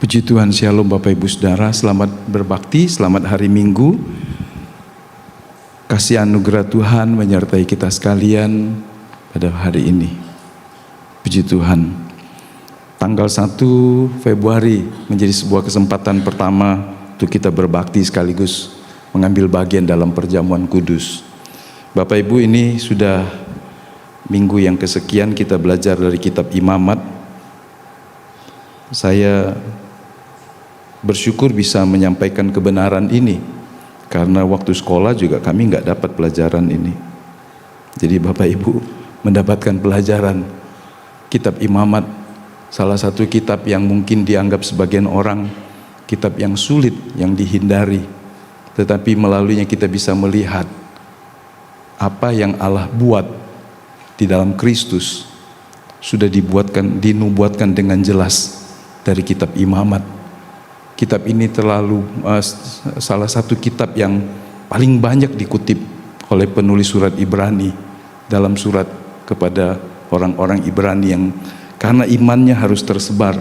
Puji Tuhan, Shalom Bapak Ibu Saudara, selamat berbakti, selamat hari Minggu. Kasih anugerah Tuhan menyertai kita sekalian pada hari ini. Puji Tuhan. Tanggal 1 Februari menjadi sebuah kesempatan pertama untuk kita berbakti sekaligus mengambil bagian dalam perjamuan kudus. Bapak Ibu, ini sudah minggu yang kesekian kita belajar dari kitab Imamat. Saya bersyukur bisa menyampaikan kebenaran ini, karena waktu sekolah juga kami nggak dapat pelajaran ini. Jadi Bapak Ibu mendapatkan pelajaran kitab Imamat, salah satu kitab yang mungkin dianggap sebagian orang kitab yang sulit, yang dihindari, tetapi melaluinya kita bisa melihat apa yang Allah buat di dalam Kristus sudah dinubuatkan dengan jelas dari kitab Imamat. Kitab ini salah satu kitab yang paling banyak dikutip oleh penulis surat Ibrani dalam surat kepada orang-orang Ibrani yang karena imannya harus tersebar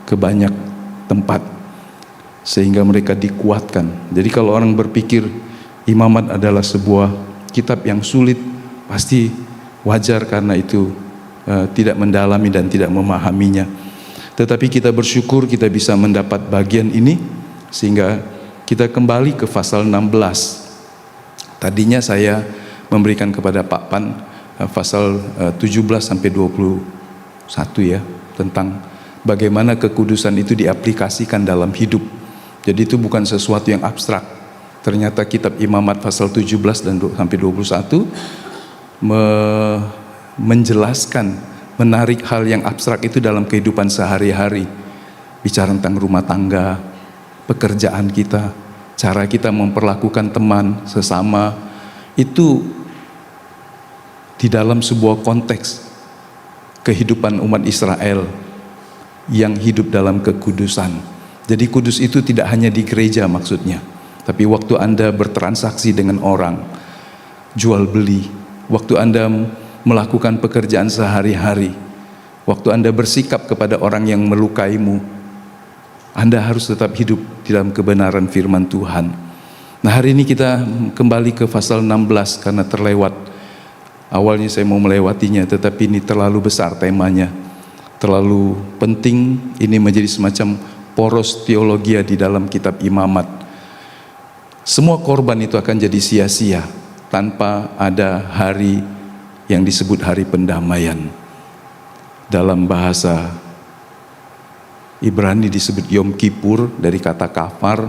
ke banyak tempat sehingga mereka dikuatkan. Jadi kalau orang berpikir Imamat adalah sebuah kitab yang sulit, pasti wajar karena itu tidak mendalami dan tidak memahaminya. Tetapi kita bersyukur kita bisa mendapat bagian ini sehingga kita kembali ke pasal 16. Tadinya saya memberikan kepada Pak Pan pasal 17 sampai 21 ya, tentang bagaimana kekudusan itu diaplikasikan dalam hidup. Jadi itu bukan sesuatu yang abstrak. Ternyata kitab Imamat pasal 17 dan sampai 21 menjelaskan, menarik hal yang abstrak itu dalam kehidupan sehari-hari. Bicara tentang rumah tangga, pekerjaan kita, cara kita memperlakukan teman, sesama, itu di dalam sebuah konteks kehidupan umat Israel yang hidup dalam kekudusan. Jadi kudus itu tidak hanya di gereja maksudnya, tapi waktu Anda bertransaksi dengan orang, jual beli, waktu Anda melakukan pekerjaan sehari-hari, waktu Anda bersikap kepada orang yang melukaimu, Anda harus tetap hidup di dalam kebenaran firman Tuhan. Nah, hari ini kita kembali ke pasal 16 karena terlewat. Awalnya saya mau melewatinya, tetapi ini terlalu besar temanya, terlalu penting. Ini menjadi semacam poros teologi di dalam kitab Imamat. Semua korban itu akan jadi sia-sia tanpa ada hari yang disebut hari pendamaian. Dalam bahasa Ibrani disebut Yom Kippur, dari kata kafar,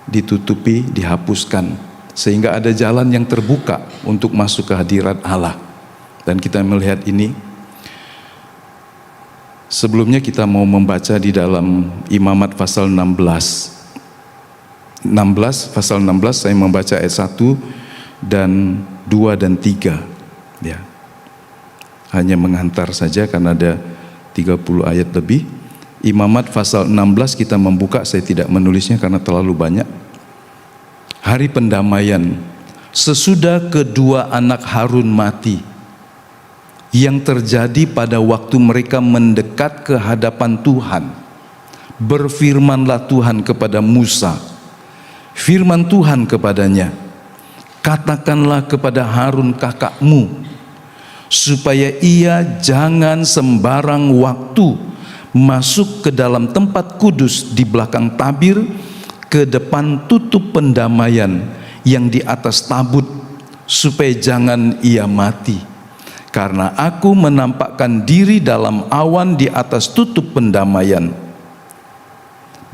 ditutupi, dihapuskan, sehingga ada jalan yang terbuka untuk masuk ke hadirat Allah. Dan kita melihat ini. Sebelumnya kita mau membaca di dalam Imamat pasal 16 pasal 16, saya membaca ayat 1 dan 2 dan 3 ya. Hanya menghantar saja karena ada 30 ayat lebih. Imamat pasal 16 kita membuka, saya tidak menulisnya karena terlalu banyak. Hari pendamaian. Sesudah kedua anak Harun mati, yang terjadi pada waktu mereka mendekat ke hadapan Tuhan, berfirmanlah Tuhan kepada Musa. Firman Tuhan kepadanya, katakanlah kepada Harun kakakmu, supaya ia jangan sembarang waktu masuk ke dalam tempat kudus di belakang tabir, ke depan tutup pendamaian yang di atas tabut, supaya jangan ia mati. Karena aku menampakkan diri dalam awan di atas tutup pendamaian.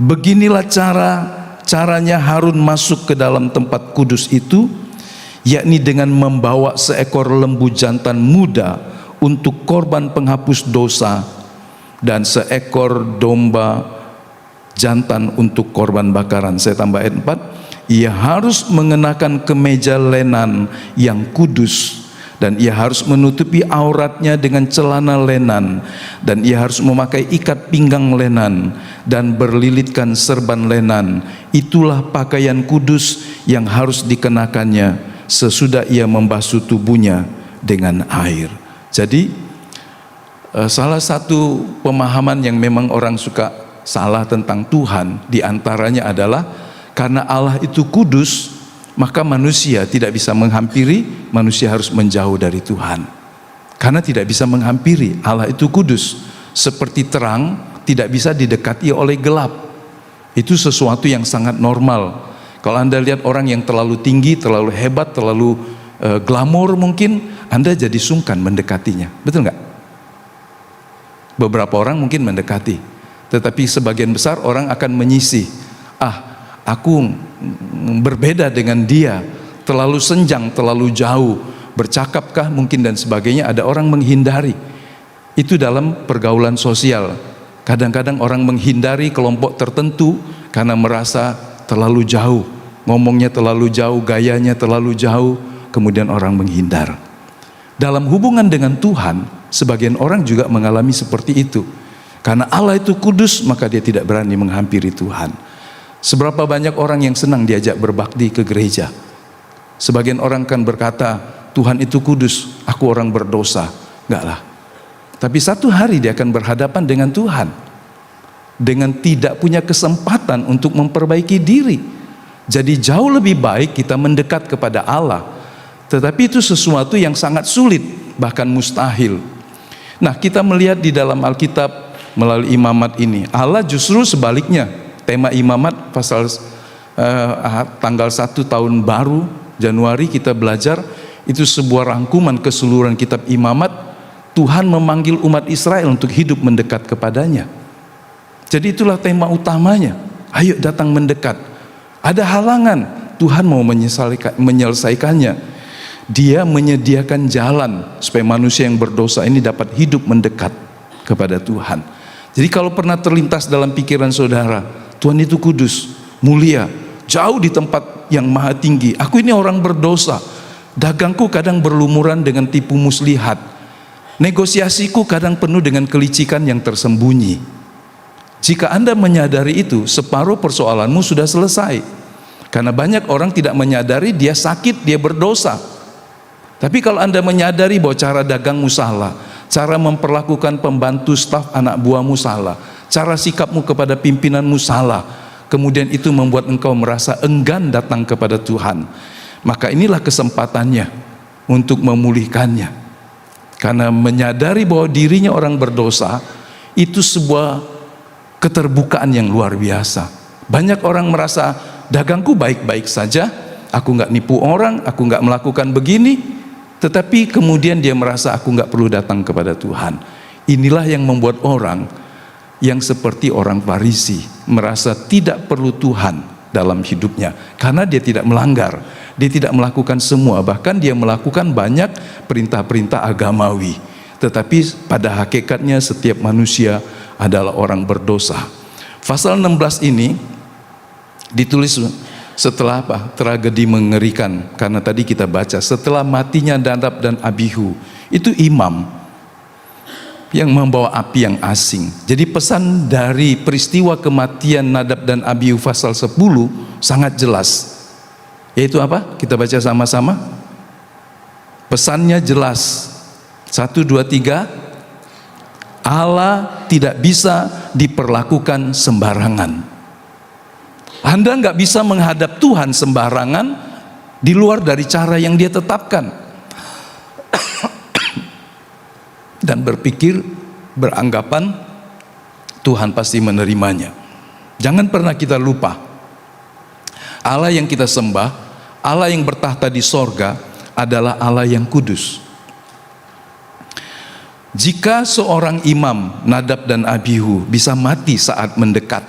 Beginilah caranya Harun masuk ke dalam tempat kudus itu, yakni dengan membawa seekor lembu jantan muda untuk korban penghapus dosa dan seekor domba jantan untuk korban bakaran. Saya tambah ayat 4, ia harus mengenakan kemeja lenan yang kudus, dan ia harus menutupi auratnya dengan celana lenan, dan ia harus memakai ikat pinggang lenan dan berlilitkan serban lenan. Itulah pakaian kudus yang harus dikenakannya sesudah ia membasuh tubuhnya dengan air. Jadi salah satu pemahaman yang memang orang suka salah tentang Tuhan diantaranya adalah karena Allah itu kudus, maka manusia tidak bisa menghampiri, manusia harus menjauh dari Tuhan. Karena tidak bisa menghampiri, Allah itu kudus. Seperti terang tidak bisa didekati oleh gelap. Itu sesuatu yang sangat normal. Kalau Anda lihat orang yang terlalu tinggi, terlalu hebat, terlalu glamor mungkin, Anda jadi sungkan mendekatinya. Betul nggak? Beberapa orang mungkin mendekati, tetapi sebagian besar orang akan menyisih. Aku berbeda dengan dia, terlalu senjang, terlalu jauh, bercakapkah mungkin dan sebagainya. Ada orang menghindari. Itu dalam pergaulan sosial. Kadang-kadang orang menghindari kelompok tertentu karena merasa terlalu jauh, ngomongnya terlalu jauh, gayanya terlalu jauh, kemudian orang menghindar. Dalam hubungan dengan Tuhan, sebagian orang juga mengalami seperti itu. Karena Allah itu kudus, maka dia tidak berani menghampiri Tuhan. Seberapa banyak orang yang senang diajak berbakti ke gereja. Sebagian orang kan berkata, Tuhan itu kudus, aku orang berdosa. Enggak lah. Tapi satu hari dia akan berhadapan dengan Tuhan, dengan tidak punya kesempatan untuk memperbaiki diri. Jadi jauh lebih baik kita mendekat kepada Allah. Tetapi itu sesuatu yang sangat sulit, bahkan mustahil. Nah, kita melihat di dalam Alkitab melalui imamat ini, Allah justru sebaliknya. Tema imamat pasal tanggal 1 tahun baru Januari kita belajar, itu sebuah rangkuman keseluruhan kitab imamat. Tuhan memanggil umat Israel untuk hidup mendekat kepadanya. Jadi itulah tema utamanya. Ayo datang mendekat. Ada halangan, Tuhan mau menyelesaikannya. Dia menyediakan jalan supaya manusia yang berdosa ini dapat hidup mendekat kepada Tuhan. Jadi kalau pernah terlintas dalam pikiran saudara, Tuhan itu kudus, mulia, jauh di tempat yang maha tinggi. Aku ini orang berdosa. Dagangku kadang berlumuran dengan tipu muslihat. Negosiasiku kadang penuh dengan kelicikan yang tersembunyi. Jika Anda menyadari itu, separuh persoalanmu sudah selesai. Karena banyak orang tidak menyadari dia sakit, dia berdosa. Tapi kalau Anda menyadari bahwa cara dagangmu salah, cara memperlakukan pembantu staf anak buahmu salah, cara sikapmu kepada pimpinanmu salah, kemudian itu membuat engkau merasa enggan datang kepada Tuhan, maka inilah kesempatannya untuk memulihkannya. Karena menyadari bahwa dirinya orang berdosa itu sebuah keterbukaan yang luar biasa. Banyak orang merasa dagangku baik-baik saja, aku nggak nipu orang, aku nggak melakukan begini, tetapi kemudian dia merasa aku nggak perlu datang kepada Tuhan. Inilah yang membuat orang yang seperti orang Farisi merasa tidak perlu Tuhan dalam hidupnya, karena dia tidak melanggar, dia tidak melakukan semua, bahkan dia melakukan banyak perintah-perintah agamawi, tetapi pada hakikatnya setiap manusia adalah orang berdosa. Pasal 16 ini ditulis setelah apa? Tragedi mengerikan. Karena tadi kita baca setelah matinya Nadab dan Abihu, itu imam yang membawa api yang asing. Jadi pesan dari peristiwa kematian Nadab dan Abihu pasal 10 sangat jelas. Yaitu apa? Kita baca sama-sama. Pesannya jelas. 1, 2, 3. Allah tidak bisa diperlakukan sembarangan. Anda nggak bisa menghadap Tuhan sembarangan di luar dari cara yang Dia tetapkan. Dan berpikir, beranggapan Tuhan pasti menerimanya. Jangan pernah kita lupa, Allah yang kita sembah, Allah yang bertahta di sorga adalah Allah yang kudus. Jika seorang imam Nadab dan Abihu bisa mati saat mendekat,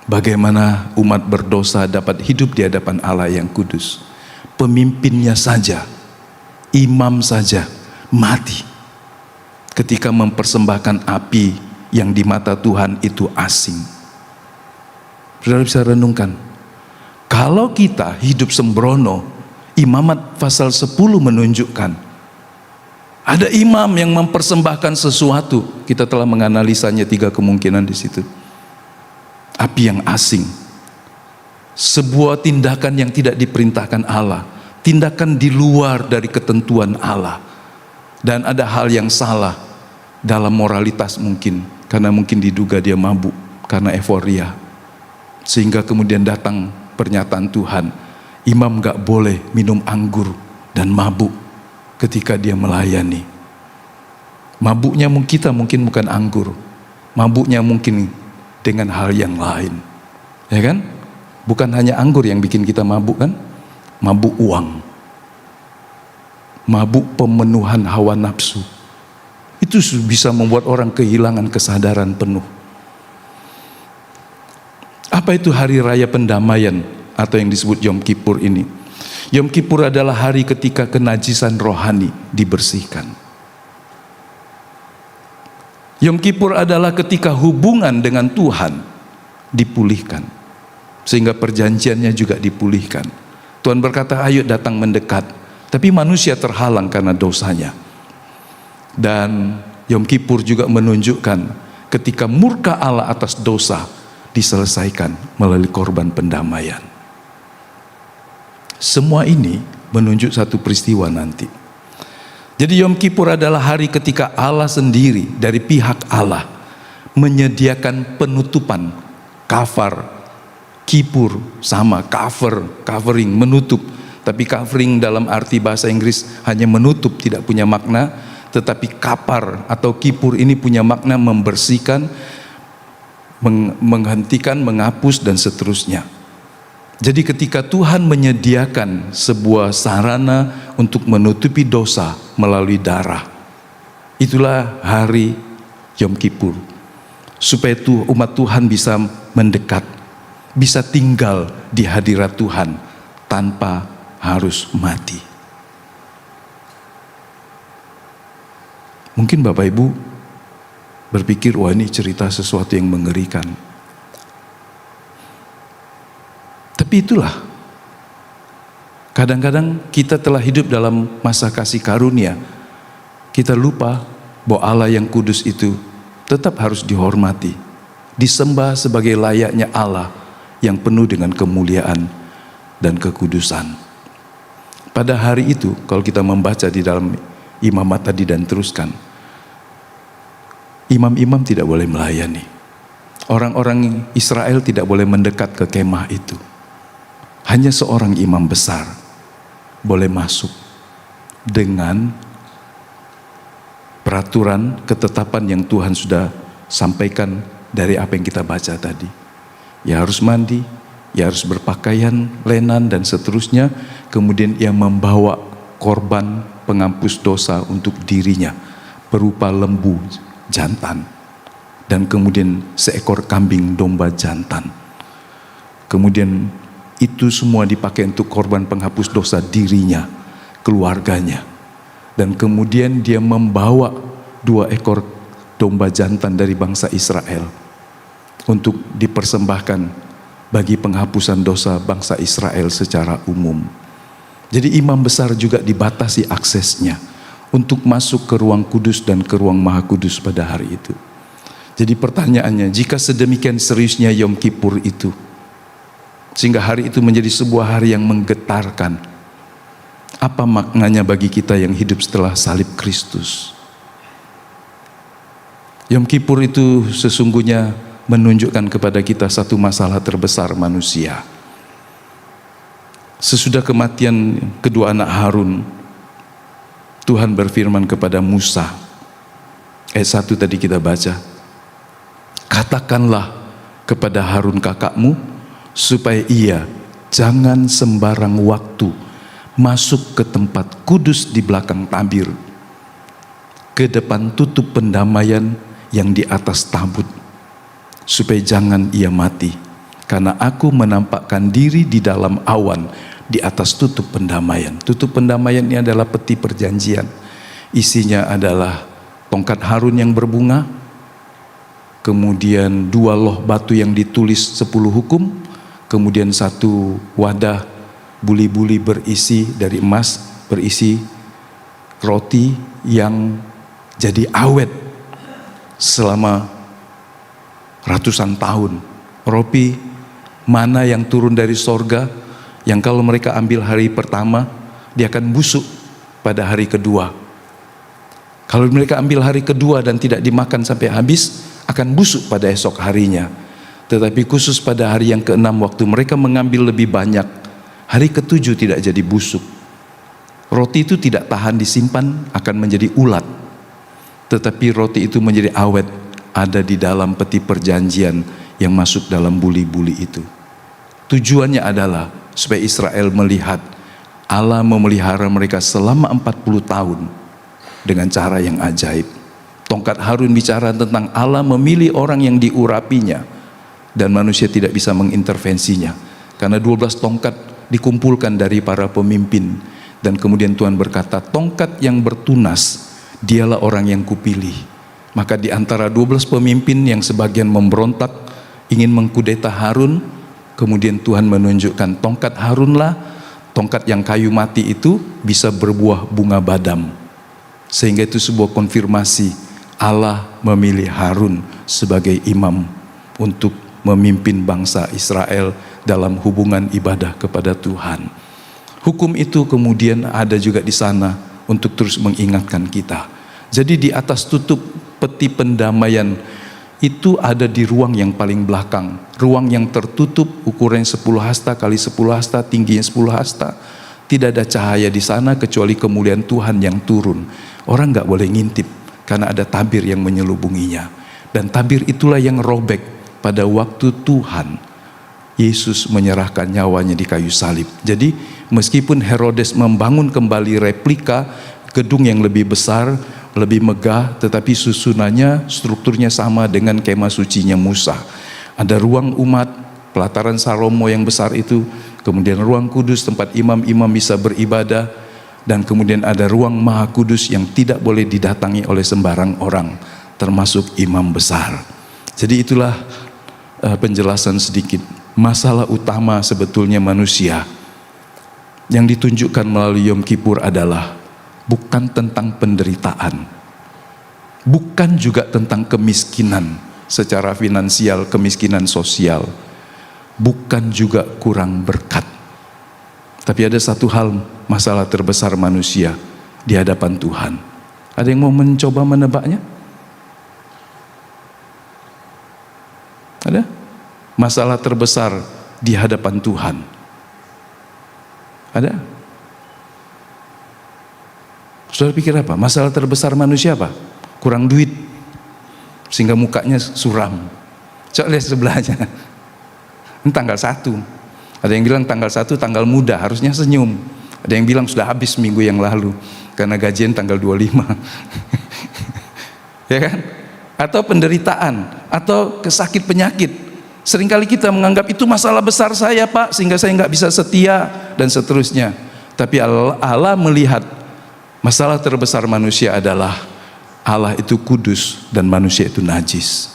bagaimana umat berdosa dapat hidup di hadapan Allah yang kudus? Pemimpinnya saja, imam saja mati ketika mempersembahkan api yang di mata Tuhan itu asing. Saudara bisa renungkan, kalau kita hidup sembrono, imamat pasal 10 menunjukkan ada imam yang mempersembahkan sesuatu. Kita telah menganalisanya 3 kemungkinan di situ. Api yang asing, sebuah tindakan yang tidak diperintahkan Allah, tindakan di luar dari ketentuan Allah, dan ada hal yang salah dalam moralitas mungkin karena mungkin diduga dia mabuk karena euforia. Sehingga kemudian datang pernyataan Tuhan, imam gak boleh minum anggur dan mabuk ketika dia melayani. Mabuknya kita mungkin bukan anggur, mabuknya mungkin dengan hal yang lain, ya kan? Bukan hanya anggur yang bikin kita mabuk kan? Mabuk uang, mabuk pemenuhan hawa nafsu, itu bisa membuat orang kehilangan kesadaran penuh. Apa itu hari raya pendamaian atau yang disebut Yom Kippur ini? Yom Kippur adalah hari ketika kenajisan rohani dibersihkan. Yom Kippur adalah ketika hubungan dengan Tuhan dipulihkan, sehingga perjanjiannya juga dipulihkan. Tuhan berkata, ayo datang mendekat, tapi manusia terhalang karena dosanya. Dan Yom Kippur juga menunjukkan ketika murka Allah atas dosa diselesaikan melalui korban pendamaian. Semua ini menunjuk satu peristiwa nanti. Jadi Yom Kippur adalah hari ketika Allah sendiri dari pihak Allah menyediakan penutupan, kafar, kipur sama covering, menutup. Tapi covering dalam arti bahasa Inggris hanya menutup, tidak punya makna. Tetapi kapar atau kipur ini punya makna membersihkan, menghentikan, menghapus dan seterusnya. Jadi ketika Tuhan menyediakan sebuah sarana untuk menutupi dosa melalui darah, itulah hari Yom Kippur, supaya umat Tuhan bisa mendekat, bisa tinggal di hadirat Tuhan tanpa harus mati. Mungkin Bapak Ibu berpikir, wah ini cerita sesuatu yang mengerikan. Tapi itulah, kadang-kadang kita telah hidup dalam masa kasih karunia, kita lupa bahwa Allah yang kudus itu tetap harus dihormati, disembah sebagai layaknya Allah yang penuh dengan kemuliaan dan kekudusan. Pada hari itu, kalau kita membaca di dalam imamat tadi dan teruskan, imam-imam tidak boleh melayani. Orang-orang Israel tidak boleh mendekat ke kemah itu. Hanya seorang imam besar boleh masuk dengan peraturan ketetapan yang Tuhan sudah sampaikan dari apa yang kita baca tadi. Ya harus mandi, ya harus berpakaian lenan dan seterusnya. Kemudian ia membawa korban penghapus dosa untuk dirinya berupa lembu jantan, dan kemudian seekor kambing domba jantan. Kemudian itu semua dipakai untuk korban penghapus dosa dirinya, keluarganya. Dan kemudian dia membawa 2 ekor domba jantan dari bangsa Israel untuk dipersembahkan bagi penghapusan dosa bangsa Israel secara umum. Jadi imam besar juga dibatasi aksesnya untuk masuk ke ruang kudus dan ke ruang maha kudus pada hari itu. Jadi pertanyaannya, jika sedemikian seriusnya Yom Kippur itu, sehingga hari itu menjadi sebuah hari yang menggetarkan, apa maknanya bagi kita yang hidup setelah salib Kristus? Yom Kippur itu sesungguhnya menunjukkan kepada kita satu masalah terbesar manusia. Sesudah kematian kedua anak Harun, Tuhan berfirman kepada Musa, ayat 1 tadi kita baca, katakanlah kepada Harun kakakmu, supaya ia jangan sembarang waktu masuk ke tempat kudus di belakang tabir, ke depan tutup pendamaian yang di atas tabut, supaya jangan ia mati, karena aku menampakkan diri di dalam awan di atas tutup pendamaian. Tutup pendamaian ini adalah peti perjanjian. Isinya adalah tongkat Harun yang berbunga, kemudian 2 loh batu yang ditulis 10 hukum, kemudian 1 wadah buli-buli berisi dari emas, berisi roti yang jadi awet selama ratusan tahun. Roti mana yang turun dari sorga, yang kalau mereka ambil hari pertama, dia akan busuk pada hari kedua. Kalau mereka ambil hari kedua dan tidak dimakan sampai habis, akan busuk pada esok harinya. Tetapi khusus pada hari yang ke-6 waktu mereka mengambil lebih banyak, hari ke-7 tidak jadi busuk. Roti itu tidak tahan disimpan, akan menjadi ulat. Tetapi roti itu menjadi awet, ada di dalam peti perjanjian yang masuk dalam buli-buli itu. Tujuannya adalah supaya Israel melihat Allah memelihara mereka selama 40 tahun dengan cara yang ajaib. Tongkat Harun bicara tentang Allah memilih orang yang diurapinya dan manusia tidak bisa mengintervensinya. Karena 12 tongkat dikumpulkan dari para pemimpin, dan kemudian Tuhan berkata, tongkat yang bertunas dialah orang yang kupilih. Maka di antara 12 pemimpin yang sebagian memberontak ingin mengkudeta Harun, kemudian Tuhan menunjukkan tongkat Harunlah tongkat yang kayu mati itu bisa berbuah bunga badam. Sehingga itu sebuah konfirmasi Allah memilih Harun sebagai imam untuk memimpin bangsa Israel dalam hubungan ibadah kepada Tuhan. Hukum itu kemudian ada juga di sana untuk terus mengingatkan kita. Jadi di atas tutup peti pendamaian itu ada di ruang yang paling belakang, ruang yang tertutup, ukuran 10 hasta kali 10 hasta, tingginya 10 hasta. Tidak ada cahaya di sana kecuali kemuliaan Tuhan yang turun. Orang gak boleh ngintip karena ada tabir yang menyelubunginya. Dan tabir itulah yang robek pada waktu Tuhan Yesus menyerahkan nyawanya di kayu salib. Jadi meskipun Herodes membangun kembali replika gedung yang lebih besar, lebih megah, tetapi susunannya, strukturnya sama dengan kemah sucinya Musa. Ada ruang umat, pelataran Salomo yang besar itu, kemudian ruang kudus tempat imam-imam bisa beribadah, dan kemudian ada ruang maha kudus yang tidak boleh didatangi oleh sembarang orang, termasuk imam besar. Jadi itulah penjelasan sedikit. Masalah utama sebetulnya manusia yang ditunjukkan melalui Yom Kippur adalah bukan tentang penderitaan, bukan juga tentang kemiskinan secara finansial, kemiskinan sosial, bukan juga kurang berkat. Tapi ada satu hal, masalah terbesar manusia di hadapan Tuhan. Ada yang mau mencoba menebaknya? Ada? Masalah terbesar di hadapan Tuhan. Ada? Saudara pikir apa? Masalah terbesar manusia apa? Kurang duit, sehingga mukanya suram. Coba lihat sebelahnya. Ini tanggal 1. Ada yang bilang tanggal 1 tanggal muda, harusnya senyum. Ada yang bilang sudah habis minggu yang lalu karena gajian tanggal 25. Ya kan? Atau penderitaan, atau kesakit penyakit. Seringkali kita menganggap itu masalah besar saya, Pak, sehingga saya nggak bisa setia dan seterusnya. Tapi Allah melihat masalah terbesar manusia adalah Allah itu kudus dan manusia itu najis.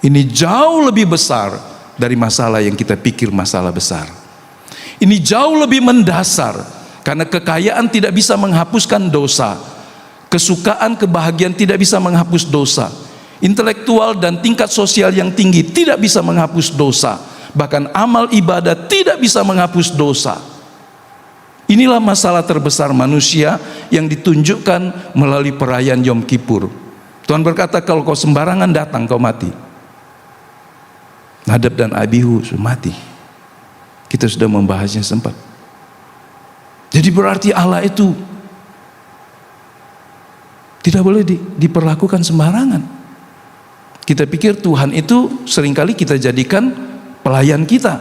Ini jauh lebih besar dari masalah yang kita pikir masalah besar. Ini jauh lebih mendasar, karena kekayaan tidak bisa menghapuskan dosa, kesukaan, kebahagiaan tidak bisa menghapus dosa, intelektual dan tingkat sosial yang tinggi tidak bisa menghapus dosa, bahkan amal ibadah tidak bisa menghapus dosa. Inilah masalah terbesar manusia yang ditunjukkan melalui perayaan Yom Kippur. Tuhan berkata, kalau kau sembarangan datang, kau mati. Nadab dan Abihu mati. Kita sudah membahasnya sempat. Jadi berarti Allah itu tidak boleh diperlakukan sembarangan. Kita pikir Tuhan itu seringkali kita jadikan pelayan kita.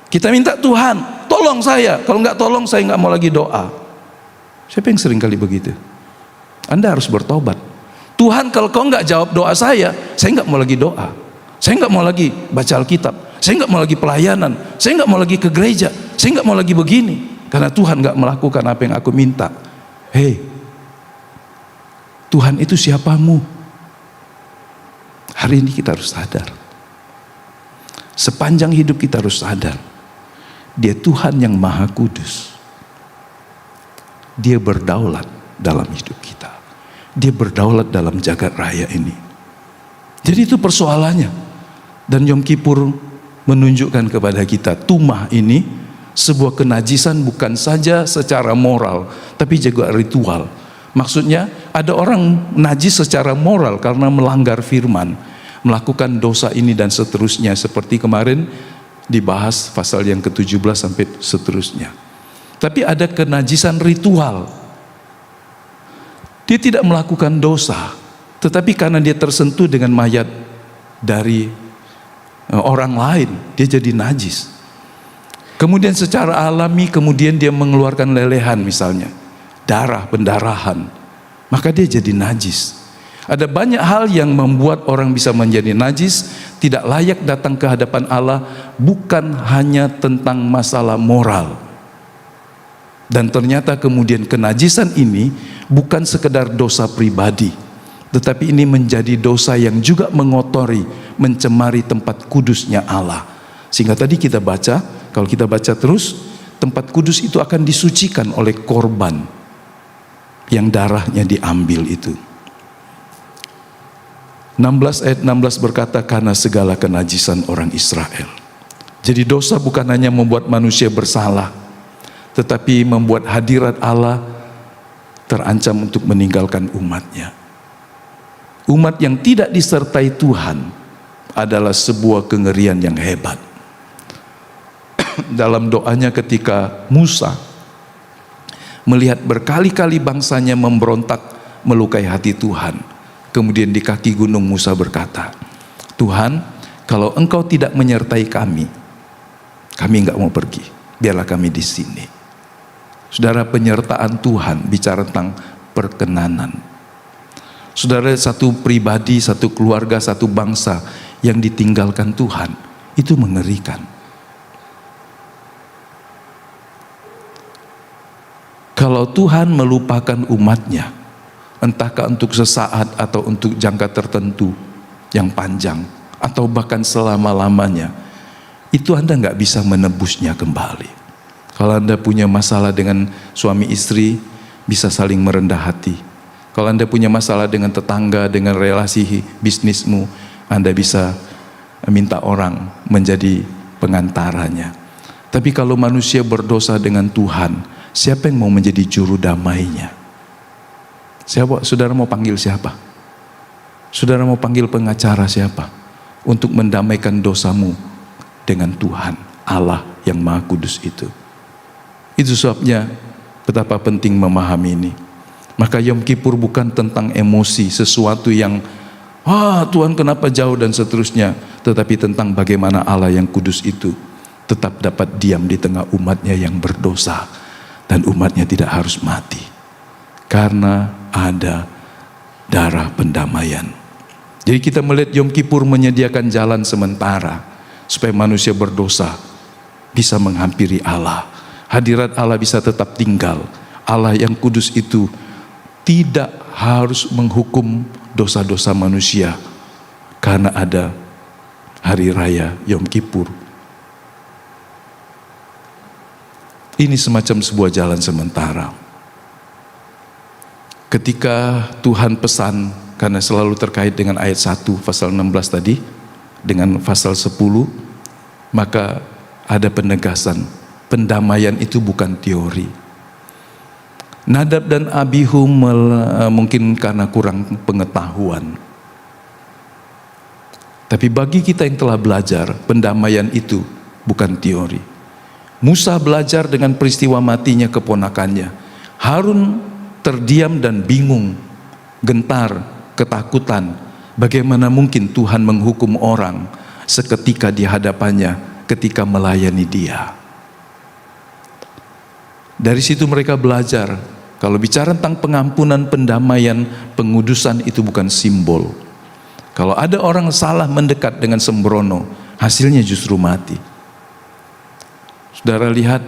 Kita minta, Tuhan tolong saya, kalau nggak tolong saya nggak mau lagi doa. Siapa yang seringkali begitu? Anda harus bertobat. Tuhan, kalau kau nggak jawab doa saya nggak mau lagi doa, saya nggak mau lagi baca Alkitab, saya nggak mau lagi pelayanan, saya nggak mau lagi ke gereja, saya nggak mau lagi begini, karena Tuhan nggak melakukan apa yang aku minta. Hei, Tuhan itu siapamu? Hari ini kita harus sadar. Sepanjang hidup kita harus sadar, Dia Tuhan yang Maha Kudus. Dia berdaulat dalam hidup kita. Dia berdaulat dalam jagat raya ini. Jadi itu persoalannya. Dan Yom Kippur menunjukkan kepada kita, tumah ini sebuah kenajisan bukan saja secara moral, tapi juga ritual. Maksudnya ada orang najis secara moral karena melanggar firman, melakukan dosa ini dan seterusnya, seperti kemarin dibahas pasal yang ke-17 sampai seterusnya. Tapi ada kenajisan ritual. Dia tidak melakukan dosa, tetapi karena dia tersentuh dengan mayat dari orang lain, dia jadi najis. Kemudian secara alami kemudian dia mengeluarkan lelehan misalnya, darah, pendarahan, maka dia jadi najis. Ada banyak hal yang membuat orang bisa menjadi najis, tidak layak datang ke hadapan Allah, bukan hanya tentang masalah moral. Dan ternyata kemudian kenajisan ini bukan sekedar dosa pribadi, tetapi ini menjadi dosa yang juga mengotori, mencemari tempat kudusnya Allah. Sehingga tadi kita baca, kalau kita baca terus, tempat kudus itu akan disucikan oleh korban yang darahnya diambil itu. 16 ayat 16 berkata, karena segala kenajisan orang Israel. Jadi dosa bukan hanya membuat manusia bersalah, tetapi membuat hadirat Allah terancam untuk meninggalkan umatnya. Umat yang tidak disertai Tuhan adalah sebuah kengerian yang hebat. Dalam doanya ketika Musa melihat berkali-kali bangsanya memberontak melukai hati Tuhan, kemudian di kaki gunung Musa berkata, Tuhan, kalau Engkau tidak menyertai kami enggak mau pergi, biarlah kami di sini. Saudara, penyertaan Tuhan bicara tentang perkenanan. Saudara, satu pribadi, satu keluarga, satu bangsa yang ditinggalkan Tuhan, itu mengerikan. Kalau Tuhan melupakan umatnya, entahkah untuk sesaat atau untuk jangka tertentu yang panjang, atau bahkan selama-lamanya, itu Anda nggak bisa menebusnya kembali. Kalau Anda punya masalah dengan suami istri, bisa saling merendah hati. Kalau Anda punya masalah dengan tetangga, dengan relasi bisnismu, Anda bisa minta orang menjadi pengantaranya. Tapi kalau manusia berdosa dengan Tuhan, siapa yang mau menjadi juru damainya? Siapa? Saudara mau panggil siapa? Saudara mau panggil pengacara siapa? Untuk mendamaikan dosamu dengan Tuhan, Allah yang Maha Kudus itu. Itu sebabnya betapa penting memahami ini. Maka Yom Kippur bukan tentang emosi, sesuatu yang Tuhan kenapa jauh dan seterusnya, tetapi tentang bagaimana Allah yang kudus itu tetap dapat diam di tengah umatnya yang berdosa, dan umatnya tidak harus mati karena ada darah pendamaian. Jadi kita melihat Yom Kippur menyediakan jalan sementara supaya manusia berdosa bisa menghampiri Allah. Hadirat Allah bisa tetap tinggal. Allah yang kudus itu tidak harus menghukum dosa-dosa manusia karena ada hari raya Yom Kippur. Ini semacam sebuah jalan sementara. Ketika Tuhan pesan, karena selalu terkait dengan ayat 1 pasal 16 tadi dengan pasal 10, maka ada penegasan. Pendamaian itu bukan teori. Nadab dan Abihu mungkin karena kurang pengetahuan. Tapi bagi kita yang telah belajar, pendamaian itu bukan teori. Musa belajar dengan peristiwa matinya keponakannya. Harun terdiam dan bingung, gentar, ketakutan. Bagaimana mungkin Tuhan menghukum orang seketika di hadapannya ketika melayani dia. Dari situ mereka belajar, kalau bicara tentang pengampunan, pendamaian, pengudusan itu bukan simbol. Kalau ada orang salah mendekat dengan sembrono, hasilnya justru mati. Saudara lihat,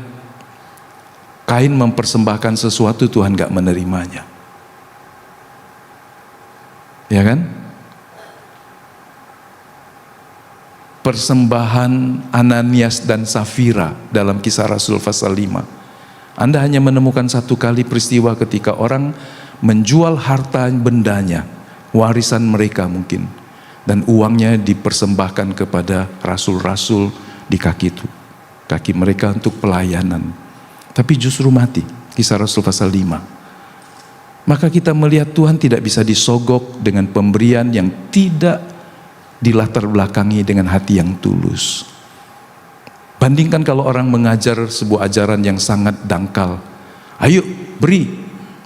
Kain mempersembahkan sesuatu, Tuhan gak menerimanya. Ya kan? Persembahan Ananias dan Safira dalam Kisah Rasul pasal 5. Anda hanya menemukan satu kali peristiwa ketika orang menjual harta bendanya, warisan mereka mungkin, dan uangnya dipersembahkan kepada rasul-rasul di kaki mereka untuk pelayanan. Tapi justru mati. Kisah Rasul pasal 5. maka kita melihat Tuhan tidak bisa disogok dengan pemberian yang tidak dilatar belakangi dengan hati yang tulus. Bandingkan kalau orang mengajar sebuah ajaran yang sangat dangkal. Ayo beri,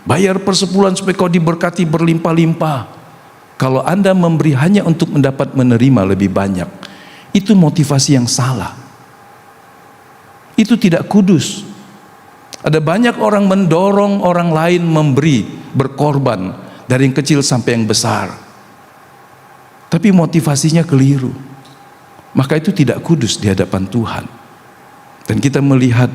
bayar persepuluhan supaya kau diberkati berlimpah-limpah. Kalau Anda memberi hanya untuk mendapat menerima lebih banyak, itu motivasi yang salah. Itu tidak kudus. Ada banyak orang mendorong orang lain memberi, berkorban dari yang kecil sampai yang besar. Tapi motivasinya keliru. Maka itu tidak kudus di hadapan Tuhan. Dan kita melihat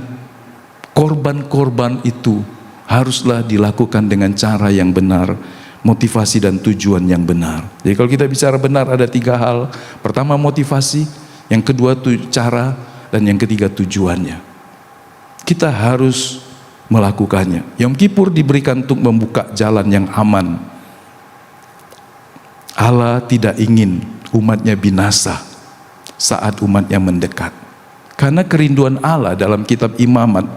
korban-korban itu haruslah dilakukan dengan cara yang benar, motivasi dan tujuan yang benar. Jadi kalau kita bicara benar ada 3 hal. Pertama motivasi, yang kedua cara, dan yang ketiga tujuannya. Kita harus melakukannya. Yom Kippur diberikan untuk membuka jalan yang aman. Allah tidak ingin umatnya binasa saat umatnya mendekat. Karena kerinduan Allah dalam kitab Imamat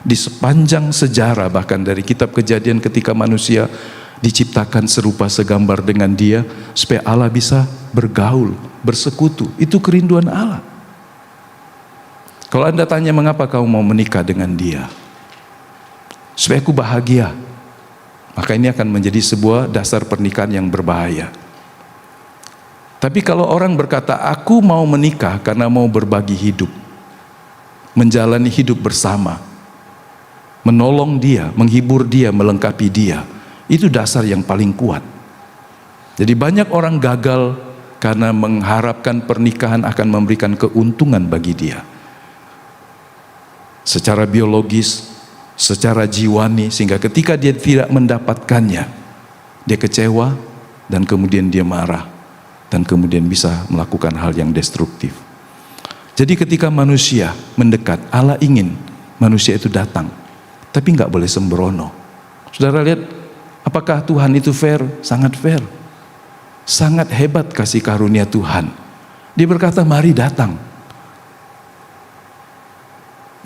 di sepanjang sejarah, bahkan dari kitab Kejadian ketika manusia diciptakan serupa segambar dengan Dia, supaya Allah bisa bergaul, bersekutu. Itu kerinduan Allah. Kalau Anda tanya mengapa kau mau menikah dengan dia, supaya aku bahagia, maka ini akan menjadi sebuah dasar pernikahan yang berbahaya. Tapi kalau orang berkata aku mau menikah karena mau berbagi hidup, menjalani hidup bersama, menolong dia, menghibur dia, melengkapi dia, itu dasar yang paling kuat. Jadi banyak orang gagal karena mengharapkan pernikahan akan memberikan keuntungan bagi dia, secara biologis, secara jiwani, sehingga ketika dia tidak mendapatkannya, dia kecewa dan kemudian dia marah dan kemudian bisa melakukan hal yang destruktif. Jadi ketika manusia mendekat, Allah ingin manusia itu datang, tapi nggak boleh sembrono. Saudara lihat, apakah Tuhan itu fair? Sangat fair, sangat hebat kasih karunia Tuhan. Dia berkata mari datang,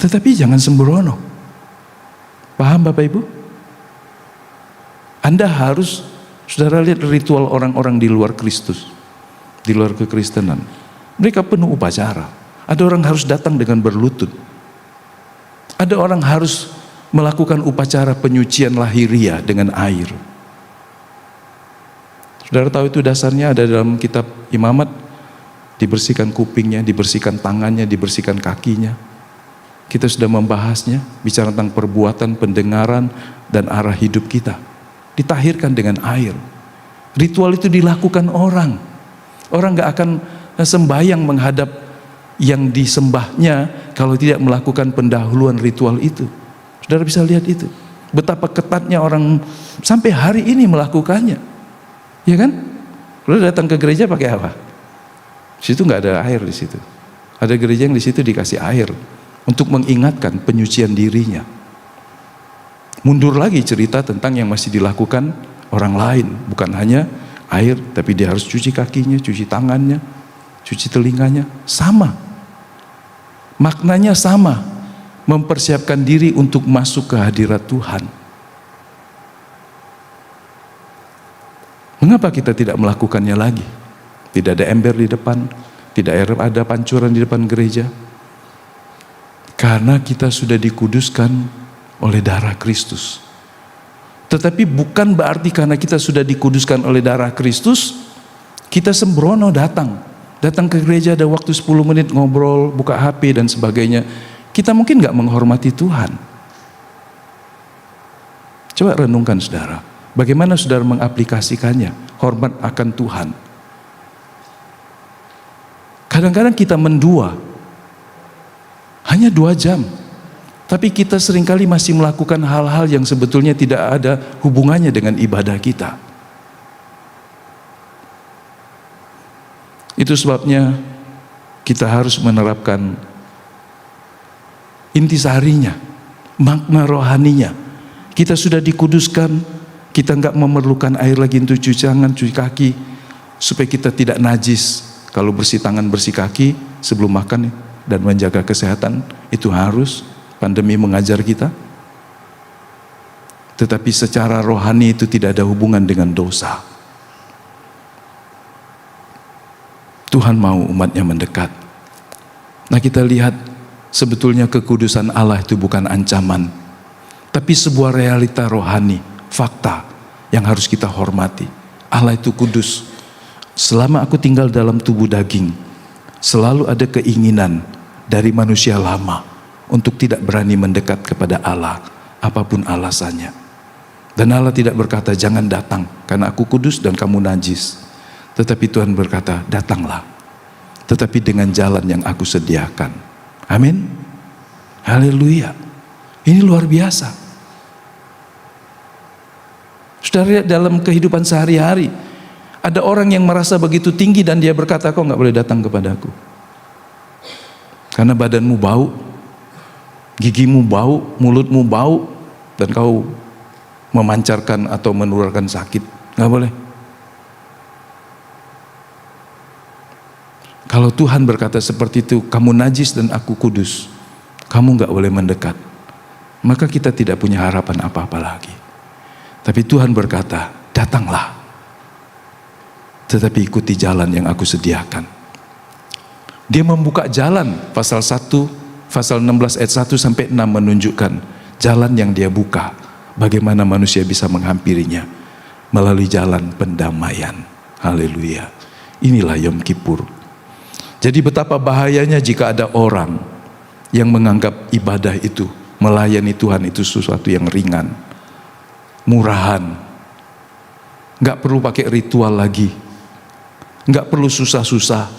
tetapi jangan sembrono. Paham Bapak Ibu? Anda harus, saudara lihat ritual orang-orang di luar Kristus, di luar kekristenan, mereka penuh upacara. Ada orang harus datang dengan berlutut. Ada orang harus melakukan upacara penyucian lahiriah dengan air. Saudara tahu itu dasarnya ada dalam kitab Imamat. Dibersihkan kupingnya, dibersihkan tangannya, dibersihkan kakinya. Kita sudah membahasnya, bicara tentang perbuatan, pendengaran, dan arah hidup kita. Ditahirkan dengan air. Ritual itu dilakukan orang. Orang gak akan sembahyang menghadap yang disembahnya kalau tidak melakukan pendahuluan ritual itu. Saudara bisa lihat itu. Betapa ketatnya orang sampai hari ini melakukannya. Ya kan? Saudara datang ke gereja pakai apa? Di situ gak ada air di situ. Ada gereja yang di situ dikasih air untuk mengingatkan penyucian dirinya. Mundur lagi cerita tentang yang masih dilakukan orang lain, bukan hanya air, tapi dia harus cuci kakinya, cuci tangannya, cuci telinganya. Sama, maknanya sama, mempersiapkan diri untuk masuk ke hadirat Tuhan. Mengapa kita tidak melakukannya lagi? Tidak ada ember di depan, tidak ada pancuran di depan gereja. Karena kita sudah dikuduskan oleh darah Kristus. Tetapi bukan berarti karena kita sudah dikuduskan oleh darah Kristus, kita sembrono datang ke gereja, ada waktu 10 menit ngobrol, buka HP dan sebagainya. Kita mungkin gak menghormati Tuhan. Coba renungkan saudara, bagaimana saudara mengaplikasikannya, hormat akan Tuhan. Kadang-kadang kita mendua, hanya 2 jam, tapi kita seringkali masih melakukan hal-hal yang sebetulnya tidak ada hubungannya dengan ibadah kita. Itu sebabnya kita harus menerapkan intisarinya, makna rohaninya. Kita sudah dikuduskan, kita nggak memerlukan air lagi untuk cuci tangan, cuci kaki, supaya kita tidak najis. Kalau bersih tangan, bersih kaki sebelum makan dan menjaga kesehatan, itu harus, pandemi mengajar kita. tetapi secara rohani itu tidak ada hubungan dengan dosa. Tuhan mau umatnya mendekat. Nah, kita lihat sebetulnya kekudusan Allah itu bukan ancaman, tapi sebuah realita rohani, fakta yang harus kita hormati. Allah itu kudus. Selama aku tinggal dalam tubuh daging, selalu ada keinginan dari manusia lama untuk tidak berani mendekat kepada Allah, apapun alasannya. Dan Allah tidak berkata, jangan datang karena aku kudus dan kamu najis. Tetapi Tuhan berkata, datanglah, tetapi dengan jalan yang aku sediakan. Amin. Haleluya. Ini luar biasa. Saudara, dalam kehidupan sehari-hari ada orang yang merasa begitu tinggi dan dia berkata, kau nggak boleh datang kepadaku karena badanmu bau, gigimu bau, mulutmu bau, dan kau memancarkan atau menularkan sakit. Nggak boleh. Kalau Tuhan berkata seperti itu, kamu najis dan aku kudus, kamu nggak boleh mendekat, maka kita tidak punya harapan apa-apa lagi. Tapi Tuhan berkata, datanglah, tetapi ikuti jalan yang aku sediakan. Dia membuka jalan, pasal 16 ayat 1 sampai 6 menunjukkan jalan yang dia buka, bagaimana manusia bisa menghampirinya melalui jalan pendamaian. Haleluya. Inilah Yom Kippur. Jadi betapa bahayanya jika ada orang yang menganggap ibadah itu, melayani Tuhan itu sesuatu yang ringan, murahan, gak perlu pakai ritual lagi, gak perlu susah-susah,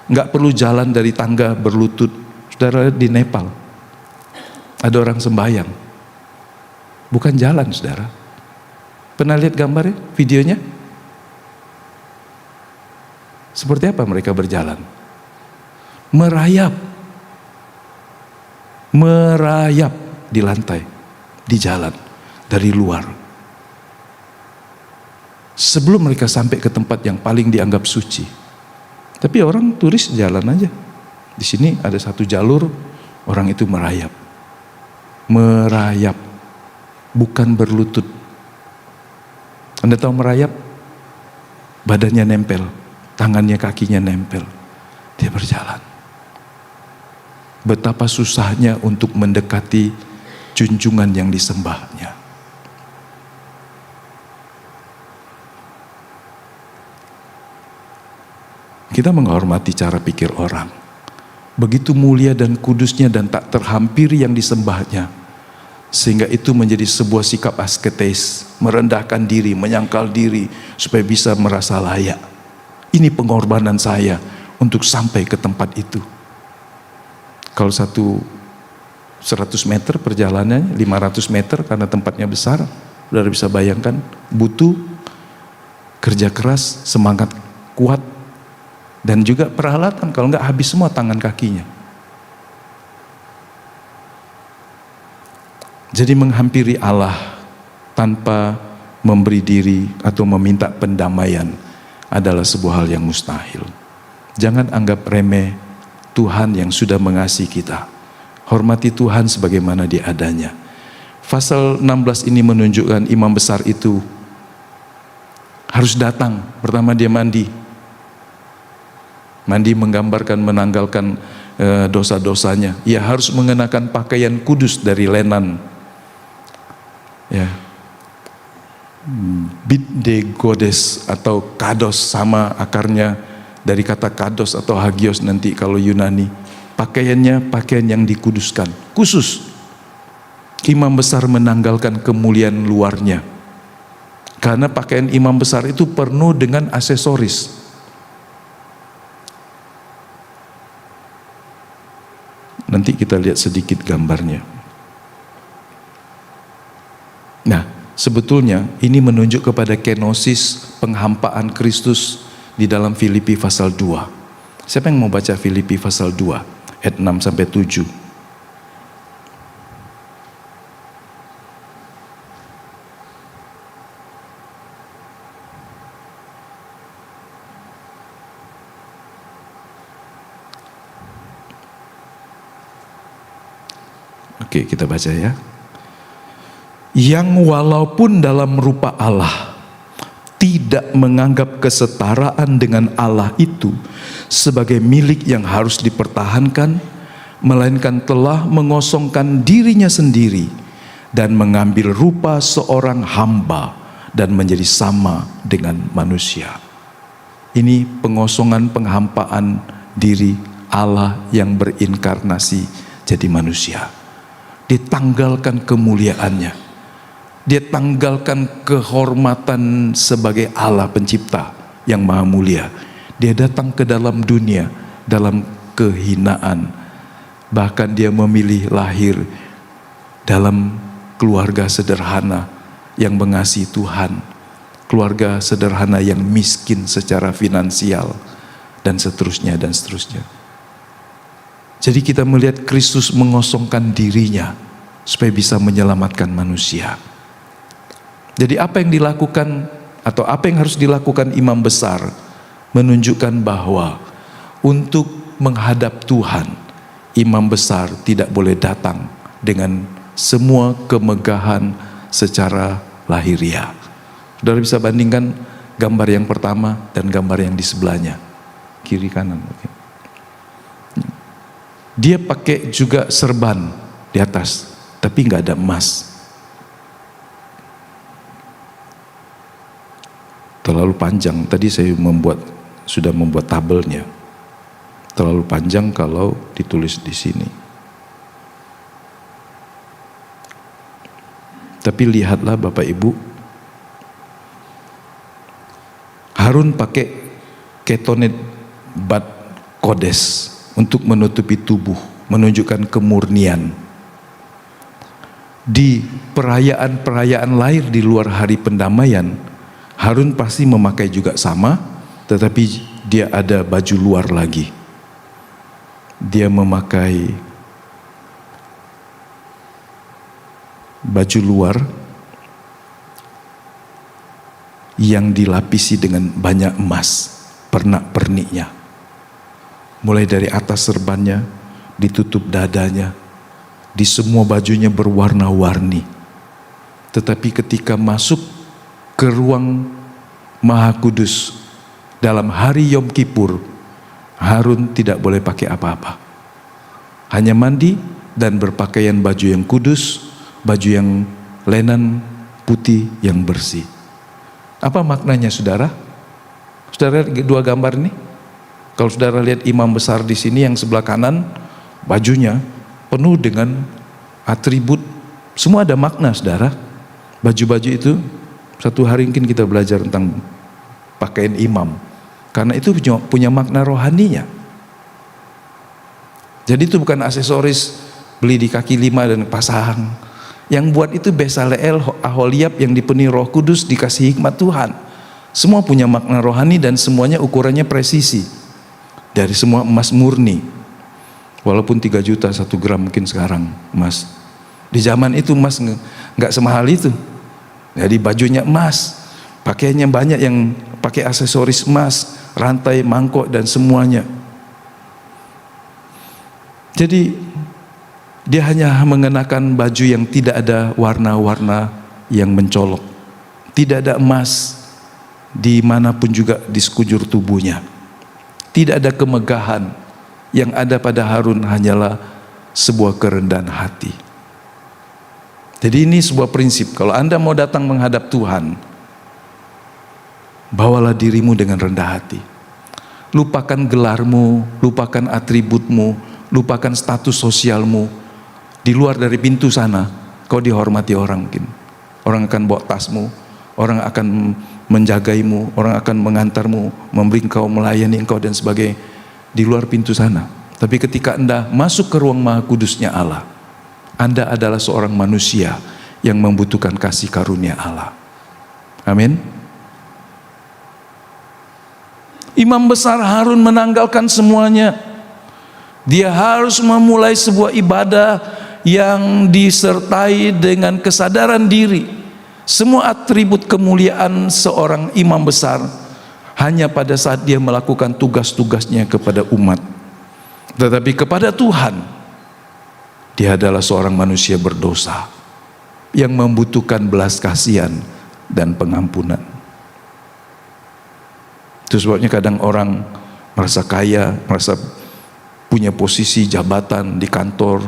gak perlu jalan dari tangga berlutut. Saudara, di Nepal ada orang sembahyang, bukan jalan, saudara. Pernah lihat gambarnya, videonya? Seperti apa mereka berjalan? Merayap di lantai, di jalan, dari luar. Sebelum mereka sampai ke tempat yang paling dianggap suci. Tapi orang turis jalan aja. Di sini ada satu jalur, orang itu merayap. Merayap, bukan berlutut. Anda tahu merayap? Badannya nempel, tangannya kakinya nempel. Dia berjalan. Betapa susahnya untuk mendekati junjungan yang disembahnya. Kita menghormati cara pikir orang. Begitu mulia dan kudusnya dan tak terhampiri yang disembahnya. Sehingga itu menjadi sebuah sikap asketis, merendahkan diri, menyangkal diri supaya bisa merasa layak. Ini pengorbanan saya untuk sampai ke tempat itu. Kalau 100 meter perjalanannya 500 meter karena tempatnya besar, saudara bisa bayangkan, butuh kerja keras, semangat kuat, dan juga peralatan. Kalau enggak habis semua tangan kakinya. Jadi menghampiri Allah tanpa memberi diri atau meminta pendamaian adalah sebuah hal yang mustahil. Jangan anggap remeh Tuhan yang sudah mengasihi kita. Hormati Tuhan sebagaimana Dia adanya. Pasal 16 ini menunjukkan imam besar itu harus datang. Pertama dia mandi. Mandi menggambarkan menanggalkan dosa-dosanya. Ia harus mengenakan pakaian kudus dari lenan. Ya. Bidde godes atau kados, sama akarnya dari kata kados atau hagios nanti kalau Yunani. Pakaiannya pakaian yang dikuduskan, khusus. Imam besar menanggalkan kemuliaan luarnya. Karena pakaian imam besar itu penuh dengan aksesoris. Nanti kita lihat sedikit gambarnya. Nah, sebetulnya ini menunjuk kepada kenosis, penghampaan Kristus di dalam Filipi pasal 2. Siapa yang mau baca Filipi pasal 2 ayat 6 sampai 7? Oke, kita baca ya. yang walaupun dalam rupa Allah tidak menganggap kesetaraan dengan Allah itu sebagai milik yang harus dipertahankan, melainkan telah mengosongkan dirinya sendiri dan mengambil rupa seorang hamba dan menjadi sama dengan manusia. Ini pengosongan, penghampaan diri Allah yang berinkarnasi jadi manusia. Ditanggalkan kemuliaannya, dia tanggalkan kehormatan sebagai Allah pencipta yang maha mulia. Dia datang ke dalam dunia dalam kehinaan. Bahkan dia memilih lahir dalam keluarga sederhana yang mengasihi Tuhan, keluarga sederhana yang miskin secara finansial, dan seterusnya dan seterusnya. Jadi kita melihat Kristus mengosongkan dirinya supaya bisa menyelamatkan manusia. Jadi apa yang dilakukan atau apa yang harus dilakukan imam besar menunjukkan bahwa untuk menghadap Tuhan, imam besar tidak boleh datang dengan semua kemegahan secara lahiriah. Saudara bisa bandingkan gambar yang pertama dan gambar yang di sebelahnya, kiri kanan. Dia pakai juga serban di atas, tapi nggak ada emas. Terlalu panjang. Tadi saya sudah membuat tabelnya. Terlalu panjang kalau ditulis di sini. Tapi lihatlah Bapak Ibu, Harun pakai ketonet bat kodes untuk menutupi tubuh, menunjukkan kemurnian. Di perayaan-perayaan lahir di luar hari pendamaian, Harun pasti memakai juga sama, tetapi dia ada baju luar lagi. Dia memakai baju luar yang dilapisi dengan banyak emas, pernak-perniknya. Mulai dari atas serbannya, ditutup dadanya, di semua bajunya berwarna-warni. Tetapi ketika masuk ke ruang Maha Kudus dalam hari Yom Kippur, Harun tidak boleh pakai apa-apa. Hanya mandi dan berpakaian baju yang kudus, baju yang lenan putih yang bersih. Apa maknanya saudara? Saudara dua gambar ini? Kalau saudara lihat imam besar di sini yang sebelah kanan, bajunya penuh dengan atribut, semua ada makna saudara. Baju-baju itu, satu hari mungkin kita belajar tentang pakaian imam, karena itu punya makna rohaninya. Jadi itu bukan aksesoris beli di kaki lima dan pasang. Yang buat itu Besaleel, Aholiab yang dipenuhi Roh Kudus, dikasih hikmat Tuhan. Semua punya makna rohani dan semuanya ukurannya presisi. Dari semua emas murni. Walaupun 3 juta 1 gram mungkin sekarang emas. Di zaman itu emas nggak semahal itu. Jadi bajunya emas, pakaiannya banyak yang pakai aksesoris emas, rantai, mangkok dan semuanya. Jadi dia hanya mengenakan baju yang tidak ada warna-warna yang mencolok. Tidak ada emas dimanapun juga di sekujur tubuhnya. Tidak ada kemegahan. Yang ada pada Harun hanyalah sebuah kerendahan hati. Jadi ini sebuah prinsip. Kalau Anda mau datang menghadap Tuhan, bawalah dirimu dengan rendah hati. Lupakan gelarmu, lupakan atributmu, lupakan status sosialmu. Di luar dari pintu sana, kau dihormati orang mungkin. Orang akan bawa tasmu, orang akan menjagaimu, orang akan mengantarmu, memberi engkau, melayani engkau dan sebagainya di luar pintu sana. Tapi ketika Anda masuk ke ruang Maha Kudusnya Allah, Anda adalah seorang manusia yang membutuhkan kasih karunia Allah. Amin. Imam besar Harun menanggalkan semuanya. Dia harus memulai sebuah ibadah yang disertai dengan kesadaran diri. Semua atribut kemuliaan seorang imam besar hanya pada saat dia melakukan tugas-tugasnya kepada umat. Tetapi kepada Tuhan, dia adalah seorang manusia berdosa yang membutuhkan belas kasihan dan pengampunan. Itu sebabnya kadang orang merasa kaya, merasa punya posisi jabatan di kantor,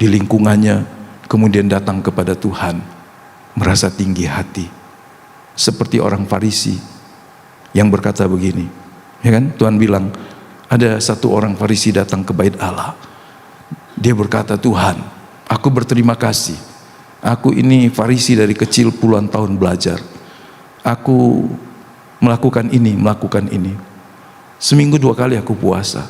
di lingkungannya, kemudian datang kepada Tuhan, merasa tinggi hati. Seperti orang Farisi yang berkata begini, ya kan? Tuhan bilang, ada satu orang Farisi datang ke bait Allah. Dia berkata, Tuhan, aku berterima kasih. Aku ini Farisi dari kecil puluhan tahun belajar. Aku melakukan ini, melakukan ini. Seminggu 2 kali aku puasa.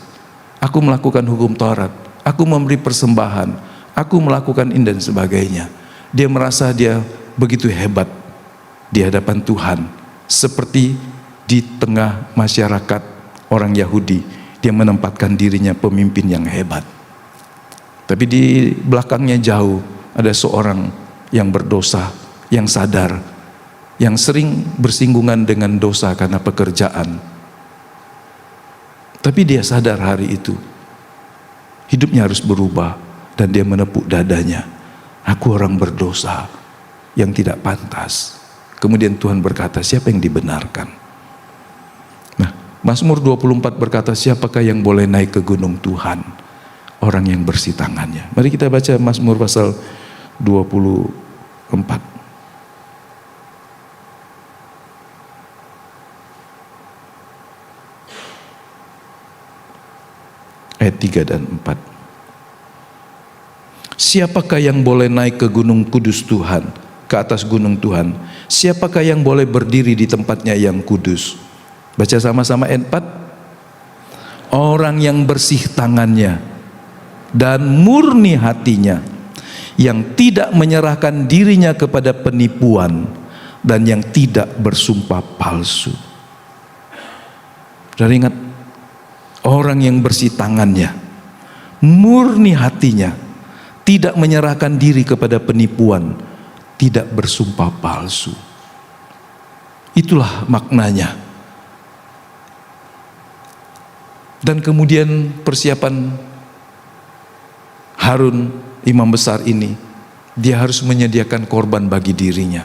Aku melakukan hukum Taurat. Aku memberi persembahan. Aku melakukan ini dan sebagainya. Dia merasa dia begitu hebat di hadapan Tuhan. Seperti di tengah masyarakat orang Yahudi, dia menempatkan dirinya pemimpin yang hebat. Tapi di belakangnya jauh ada seorang yang berdosa, yang sadar, yang sering bersinggungan dengan dosa karena pekerjaan. Tapi dia sadar hari itu hidupnya harus berubah, dan dia menepuk dadanya. Aku orang berdosa yang tidak pantas. Kemudian Tuhan berkata, siapa yang dibenarkan? Nah, Mazmur 24 berkata, siapakah yang boleh naik ke gunung Tuhan? Orang yang bersih tangannya. Mari kita baca Mazmur pasal 24. Ayat 3 dan 4. Siapakah yang boleh naik ke gunung kudus Tuhan, ke atas gunung Tuhan? Siapakah yang boleh berdiri di tempatnya yang kudus? Baca sama-sama ayat 4. Orang yang bersih tangannya dan murni hatinya, yang tidak menyerahkan dirinya kepada penipuan, dan yang tidak bersumpah palsu. Saudara ingat, orang yang bersih tangannya, murni hatinya, tidak menyerahkan diri kepada penipuan, tidak bersumpah palsu. Itulah maknanya. Dan kemudian persiapan Harun, imam besar ini, dia harus menyediakan korban bagi dirinya.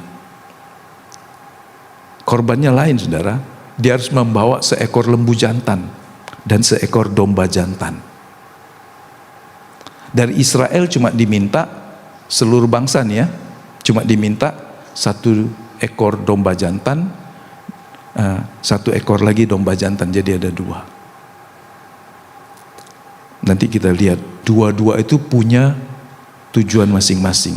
Korbannya lain, saudara. Dia harus membawa seekor lembu jantan dan seekor domba jantan. Dari Israel cuma diminta, seluruh bangsa nih ya, cuma diminta 1 ekor domba jantan, 1 ekor lagi domba jantan, jadi ada 2. Nanti kita lihat, dua-dua itu punya tujuan masing-masing.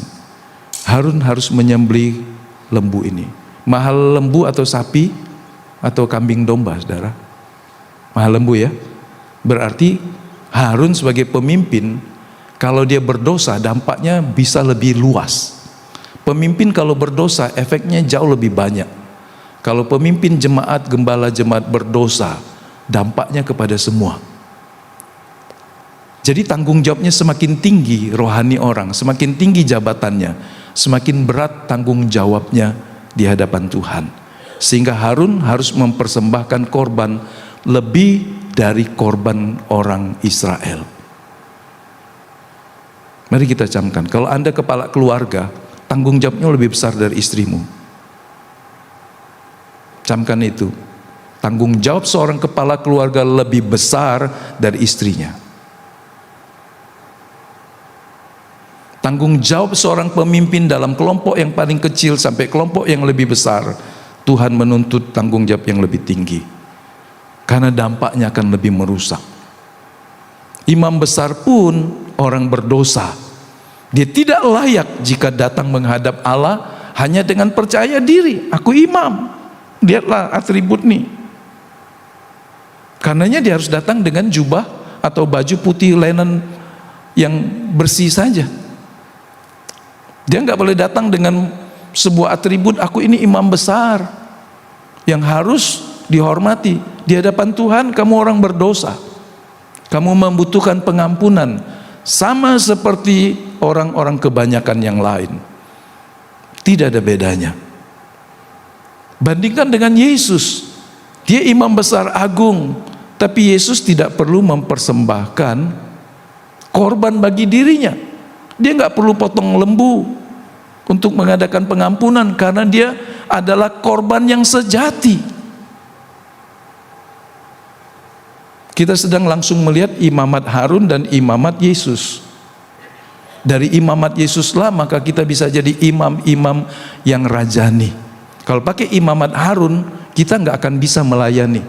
Harun harus menyembelih lembu ini. Mahal lembu atau sapi atau kambing domba, saudara? Mahal lembu ya. Berarti Harun sebagai pemimpin, kalau dia berdosa dampaknya bisa lebih luas. Pemimpin kalau berdosa efeknya jauh lebih banyak. Kalau pemimpin jemaat, gembala jemaat berdosa, dampaknya kepada semua. Jadi tanggung jawabnya semakin tinggi rohani orang, semakin tinggi jabatannya, semakin berat tanggung jawabnya di hadapan Tuhan. Sehingga Harun harus mempersembahkan korban lebih dari korban orang Israel. Mari kita camkan, kalau Anda kepala keluarga, tanggung jawabnya lebih besar dari istrimu. Camkan itu. Tanggung jawab seorang kepala keluarga lebih besar dari istrinya. Tanggung jawab seorang pemimpin dalam kelompok yang paling kecil sampai kelompok yang lebih besar, Tuhan menuntut tanggung jawab yang lebih tinggi. Karena dampaknya akan lebih merusak. Imam besar pun orang berdosa. Dia tidak layak jika datang menghadap Allah hanya dengan percaya diri. Aku imam. Lihatlah atribut nih. Karenanya dia harus datang dengan jubah atau baju putih linen yang bersih saja. Dia nggak boleh datang dengan sebuah atribut, aku ini imam besar yang harus dihormati. Di hadapan Tuhan kamu orang berdosa. Kamu membutuhkan pengampunan sama seperti orang-orang kebanyakan yang lain. Tidak ada bedanya. Bandingkan dengan Yesus. Dia imam besar agung, tapi Yesus tidak perlu mempersembahkan korban bagi dirinya. Dia nggak perlu potong lembu untuk mengadakan pengampunan karena dia adalah korban yang sejati. Kita sedang langsung melihat imamat Harun dan imamat Yesus. Dari imamat Yesuslah maka kita bisa jadi imam-imam yang rajani. Kalau pakai imamat Harun, kita nggak akan bisa melayani.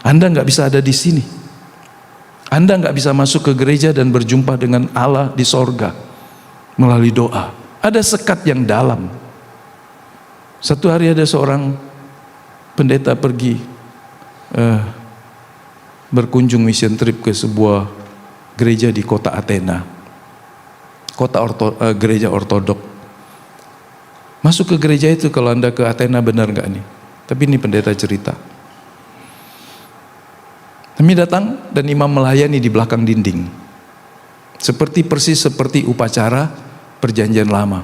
Anda nggak bisa ada di sini. Anda nggak bisa masuk ke gereja dan berjumpa dengan Allah di sorga melalui doa. Ada sekat yang dalam. Satu hari ada seorang pendeta pergi berkunjung mission trip ke sebuah gereja di kota Athena, gereja ortodok. Masuk ke gereja itu, kalau Anda ke Athena, benar nggak nih? Tapi ini pendeta cerita. Kami datang dan imam melayani di belakang dinding, persis seperti upacara perjanjian lama.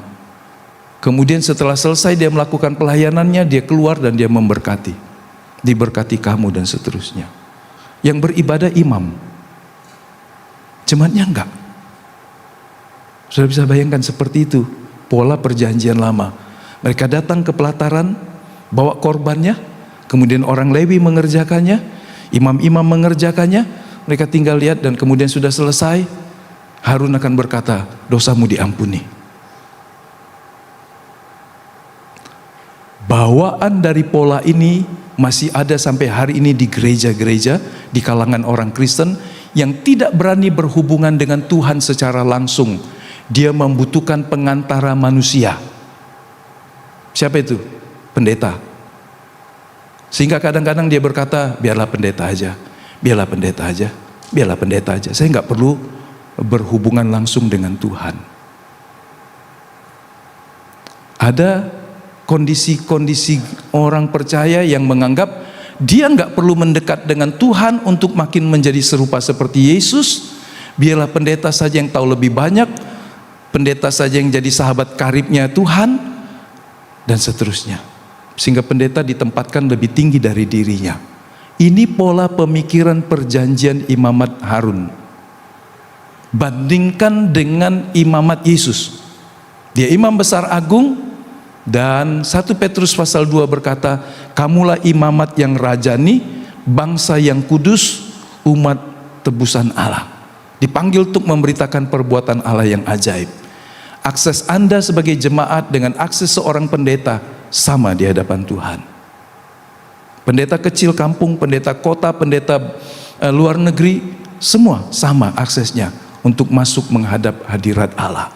Kemudian setelah selesai dia melakukan pelayanannya, dia keluar dan dia memberkati, diberkati kamu dan seterusnya. Yang beribadah imam, jemaatnya enggak. Sudah bisa bayangkan seperti itu pola perjanjian lama. Mereka datang ke pelataran, bawa korbannya, kemudian orang Lewi mengerjakannya, imam-imam mengerjakannya, mereka tinggal lihat dan kemudian sudah selesai, Harun akan berkata, dosamu diampuni. Bawaan dari pola ini masih ada sampai hari ini di gereja-gereja, di kalangan orang Kristen yang tidak berani berhubungan dengan Tuhan secara langsung. Dia membutuhkan pengantara manusia. Siapa itu? Pendeta. Sehingga kadang-kadang dia berkata, biarlah pendeta aja, biarlah pendeta aja, biarlah pendeta aja. Saya nggak perlu berhubungan langsung dengan Tuhan. Ada kondisi-kondisi orang percaya yang menganggap dia nggak perlu mendekat dengan Tuhan untuk makin menjadi serupa seperti Yesus. Biarlah pendeta saja yang tahu lebih banyak, pendeta saja yang jadi sahabat karibnya Tuhan, dan seterusnya. Sehingga pendeta ditempatkan lebih tinggi dari dirinya. Ini pola pemikiran perjanjian imamat Harun. Bandingkan dengan imamat Yesus. Dia imam besar agung, dan 1 Petrus pasal 2 berkata, kamulah imamat yang rajani, bangsa yang kudus, umat tebusan Allah. Dipanggil untuk memberitakan perbuatan Allah yang ajaib. Akses Anda sebagai jemaat dengan akses seorang pendeta sama di hadapan Tuhan. Pendeta kecil kampung, pendeta kota, pendeta luar negeri, semua sama aksesnya untuk masuk menghadap hadirat Allah.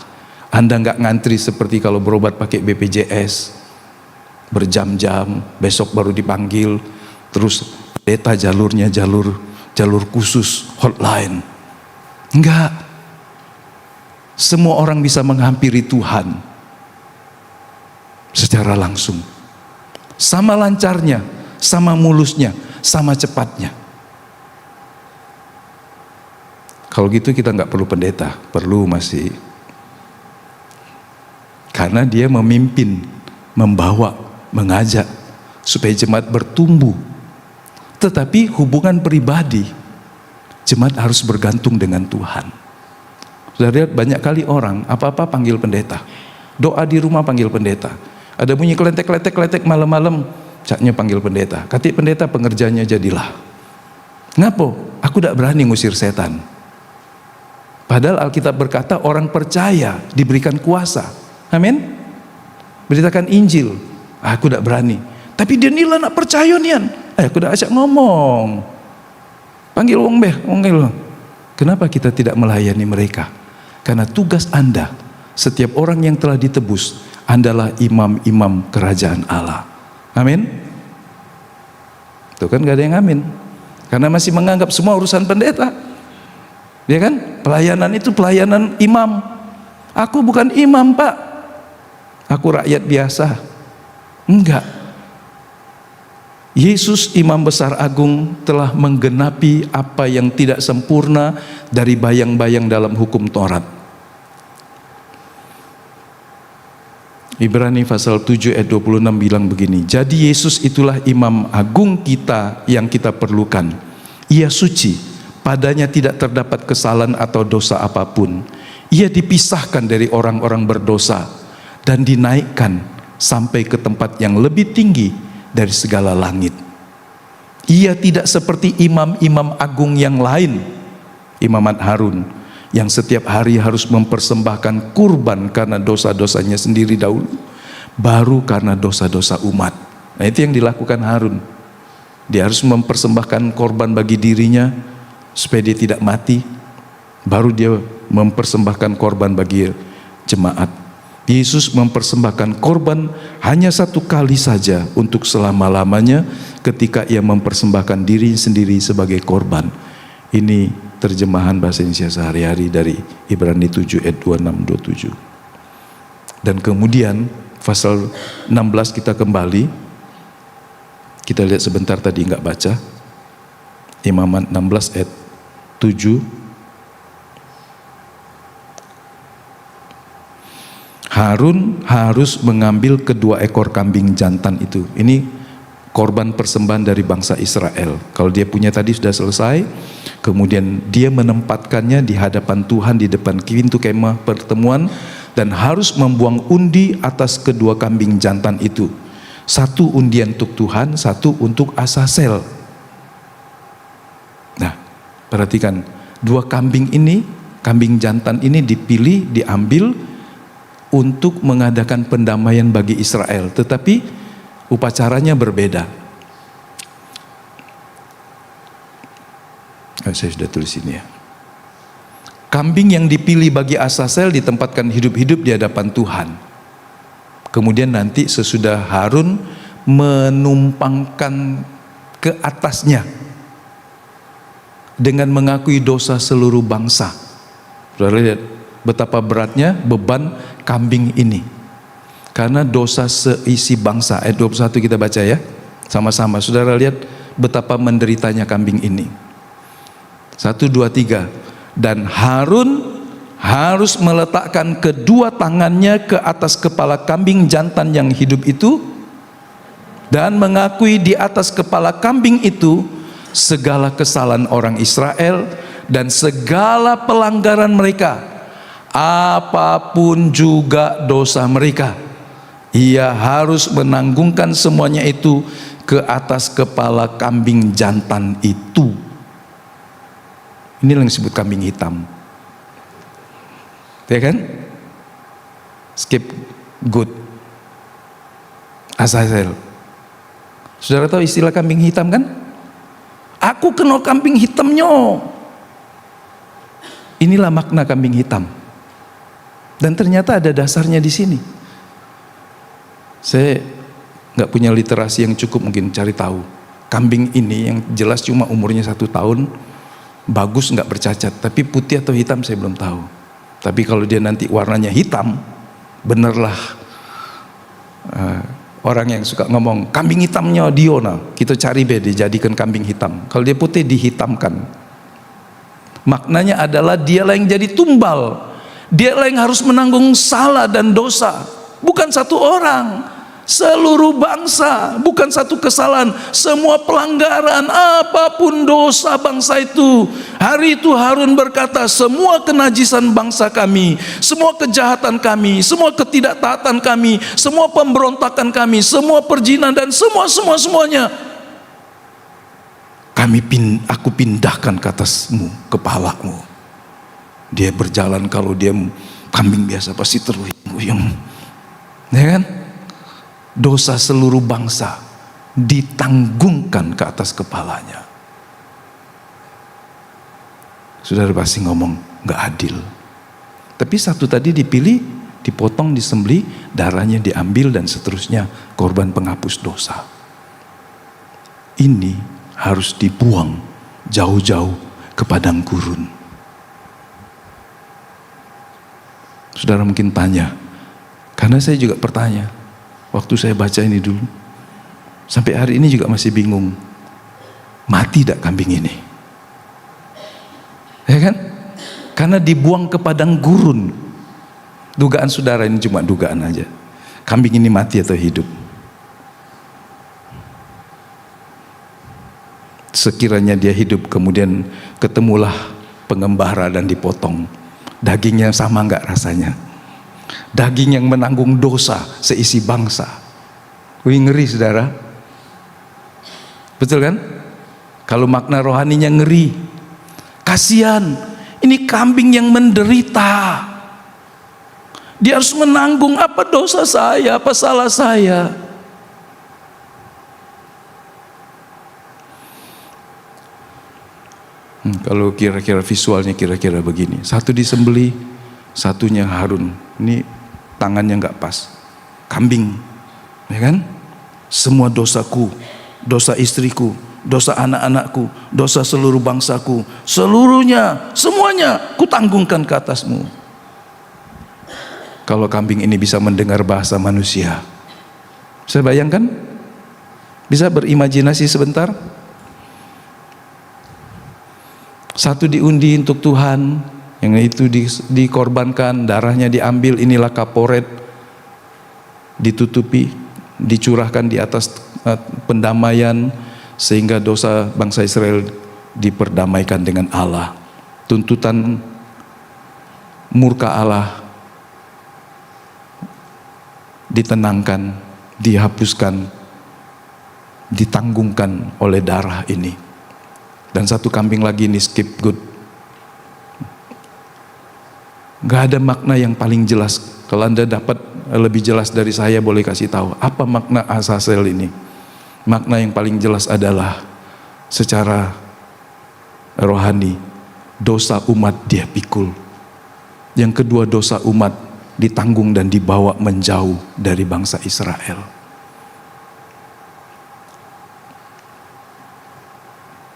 Anda nggak ngantri seperti kalau berobat pakai BPJS, berjam-jam, besok baru dipanggil, terus pendeta jalurnya jalur khusus, hotline. Enggak. Semua orang bisa menghampiri Tuhan secara langsung. Sama lancarnya, sama mulusnya, sama cepatnya. Kalau gitu kita nggak perlu pendeta, perlu masih. Karena dia memimpin, membawa, mengajak supaya jemaat bertumbuh. Tetapi hubungan pribadi, jemaat harus bergantung dengan Tuhan. Sudah lihat banyak kali orang apa-apa panggil pendeta, doa di rumah panggil pendeta, ada bunyi kletek malam-malam, caknya panggil pendeta. Kata pendeta, pengerjanya jadilah. Ngapo? Aku tidak berani ngusir setan. Padahal Alkitab berkata orang percaya diberikan kuasa. Amin. Beritakan Injil. Aku tidak berani. Tapi dia nila nak percaya nian. Aku tidak ajak ngomong. Panggil wong beh, panggil. Kenapa kita tidak melayani mereka? Karena tugas Anda, setiap orang yang telah ditebus, adalah imam-imam kerajaan Allah. Amin. Tuh kan gak ada yang amin. Karena masih menganggap semua urusan pendeta. Ya kan? Pelayanan itu pelayanan imam. Aku bukan imam, Pak. Aku rakyat biasa. Enggak. Yesus imam besar agung telah menggenapi apa yang tidak sempurna dari bayang-bayang dalam hukum Taurat. Ibrani pasal 7 ayat 26 bilang begini, jadi Yesus itulah imam agung kita yang kita perlukan. Ia suci, padanya tidak terdapat kesalahan atau dosa apapun. Ia dipisahkan dari orang-orang berdosa dan dinaikkan sampai ke tempat yang lebih tinggi dari segala langit. Ia tidak seperti imam-imam agung yang lain, imamat Harun, yang setiap hari harus mempersembahkan kurban karena dosa-dosanya sendiri dahulu, baru karena dosa-dosa umat. Nah, itu yang dilakukan Harun. Dia harus mempersembahkan korban bagi dirinya supaya dia tidak mati, baru dia mempersembahkan korban bagi jemaat. Yesus mempersembahkan korban hanya satu kali saja untuk selama-lamanya ketika ia mempersembahkan diri sendiri sebagai korban. Ini terjemahan bahasa Indonesia sehari-hari dari Ibrani 7 ayat 26-27. Dan kemudian pasal 16 kita kembali, kita lihat sebentar, tadi nggak baca. Imamat 16 ayat 7. Harun harus mengambil kedua ekor kambing jantan itu. Ini korban persembahan dari bangsa Israel. Kalau dia punya tadi sudah selesai, kemudian dia menempatkannya di hadapan Tuhan di depan pintu kemah pertemuan, dan harus membuang undi atas kedua kambing jantan itu. Satu undian untuk Tuhan, satu untuk Asasel. Nah, perhatikan, dua kambing ini, kambing jantan ini dipilih, diambil untuk mengadakan pendamaian bagi Israel, tetapi upacaranya berbeda. Saya sudah tulis ini ya. Kambing yang dipilih bagi Asasel ditempatkan hidup-hidup di hadapan Tuhan. Kemudian nanti sesudah Harun menumpangkan ke atasnya dengan mengakui dosa seluruh bangsa. Saudara lihat betapa beratnya beban kambing ini, karena dosa seisi bangsa. Ayat 21 kita baca ya sama-sama. Saudara lihat betapa menderitanya kambing ini. 1, 2, 3. Dan Harun harus meletakkan kedua tangannya ke atas kepala kambing jantan yang hidup itu, dan mengakui di atas kepala kambing itu segala kesalahan orang Israel dan segala pelanggaran mereka, apapun juga dosa mereka. Ia harus menanggungkan semuanya itu ke atas kepala kambing jantan itu. Ini yang disebut kambing hitam, ya kan? Scapegoat, Azazel. Saudara tahu istilah kambing hitam kan? Aku kena kambing hitamnya. Inilah makna kambing hitam. Dan ternyata ada dasarnya di sini. Saya nggak punya literasi yang cukup mungkin cari tahu. Kambing ini yang jelas cuma umurnya 1 tahun, bagus nggak bercacat. Tapi putih atau hitam saya belum tahu. Tapi kalau dia nanti warnanya hitam, benerlah orang yang suka ngomong kambing hitamnya Diona, kita cari dijadikan kambing hitam. Kalau dia putih dihitamkan. Maknanya adalah dialah yang jadi tumbal. Dialah yang harus menanggung salah dan dosa. Bukan satu orang, seluruh bangsa. Bukan satu kesalahan, semua pelanggaran, apapun dosa bangsa itu. Hari itu Harun berkata, semua kenajisan bangsa kami, semua kejahatan kami, semua ketidaktaatan kami, semua pemberontakan kami, semua perjinan dan semuanya, aku pindahkan ke atasmu, kepalamu. Dia berjalan, kalau dia kambing biasa pasti terhuyung-huyung, ya kan? Dosa seluruh bangsa ditanggungkan ke atas kepalanya. Saudara pasti ngomong nggak adil. Tapi satu tadi dipilih, dipotong, disembelih, darahnya diambil dan seterusnya, korban penghapus dosa. Ini harus dibuang jauh-jauh ke padang gurun. Saudara mungkin tanya, karena saya juga bertanya waktu saya baca ini dulu, sampai hari ini juga masih bingung, mati tidak kambing ini? Ya kan? Karena dibuang ke padang gurun. Dugaan saudara ini cuma dugaan aja, kambing ini mati atau hidup? Sekiranya dia hidup, kemudian ketemulah pengembara dan dipotong, dagingnya sama nggak rasanya? Daging yang menanggung dosa seisi bangsa. Wih, ngeri saudara. Betul kan? Kalau makna rohaninya ngeri. Kasihan, ini kambing yang menderita. Dia harus menanggung apa dosa saya, apa salah saya. Kalau kira-kira visualnya kira-kira begini. Satu disembelih, satunya Harun. Ini tangannya nggak pas. Kambing, ya kan? Semua dosaku, dosa istriku, dosa anak-anakku, dosa seluruh bangsaku, seluruhnya, semuanya kutanggungkan ke atasmu. Kalau kambing ini bisa mendengar bahasa manusia, saya bayangkan, bisa berimajinasi sebentar. Satu diundi untuk Tuhan, yang itu dikorbankan, darahnya diambil, inilah kaporet, ditutupi, dicurahkan di atas pendamaian, sehingga dosa bangsa Israel diperdamaikan dengan Allah. Tuntutan murka Allah ditenangkan, dihapuskan, ditanggungkan oleh darah ini. Dan satu kambing lagi ini scapegoat. Gak ada makna yang paling jelas. Kalau Anda dapat lebih jelas dari saya, boleh kasih tahu apa makna Azazel ini. Makna yang paling jelas adalah secara rohani, dosa umat dia pikul. Yang kedua, dosa umat ditanggung dan dibawa menjauh dari bangsa Israel.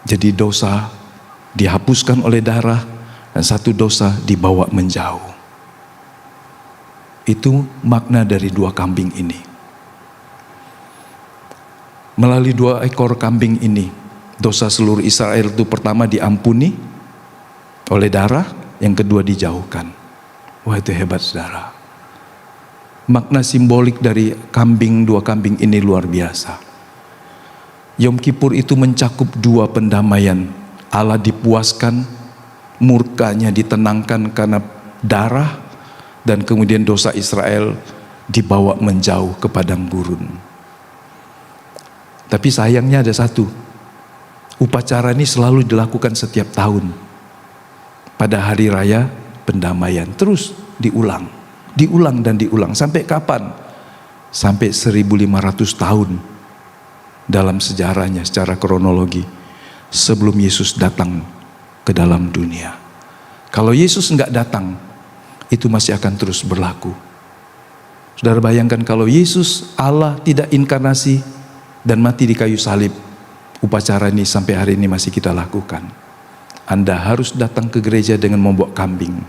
Jadi dosa dihapuskan oleh darah, dan satu dosa dibawa menjauh. Itu makna dari dua kambing ini. Melalui dua ekor kambing ini, dosa seluruh Israel itu pertama diampuni oleh darah, yang kedua dijauhkan. Wah, itu hebat saudara. Makna simbolik dari kambing, dua kambing ini luar biasa. Yom Kippur itu mencakup dua pendamaian. Allah dipuaskan, murkanya ditenangkan karena darah, dan kemudian dosa Israel dibawa menjauh ke padang gurun. Tapi sayangnya ada satu, upacara ini selalu dilakukan setiap tahun pada hari raya pendamaian, terus diulang dan diulang. Sampai kapan? Sampai 1500 tahun dalam sejarahnya secara kronologi sebelum Yesus datang ke dalam dunia. Kalau Yesus enggak datang, itu masih akan terus berlaku. Saudara bayangkan kalau Yesus Allah tidak inkarnasi dan mati di kayu salib, upacara ini sampai hari ini masih kita lakukan. Anda harus datang ke gereja dengan membawa kambing.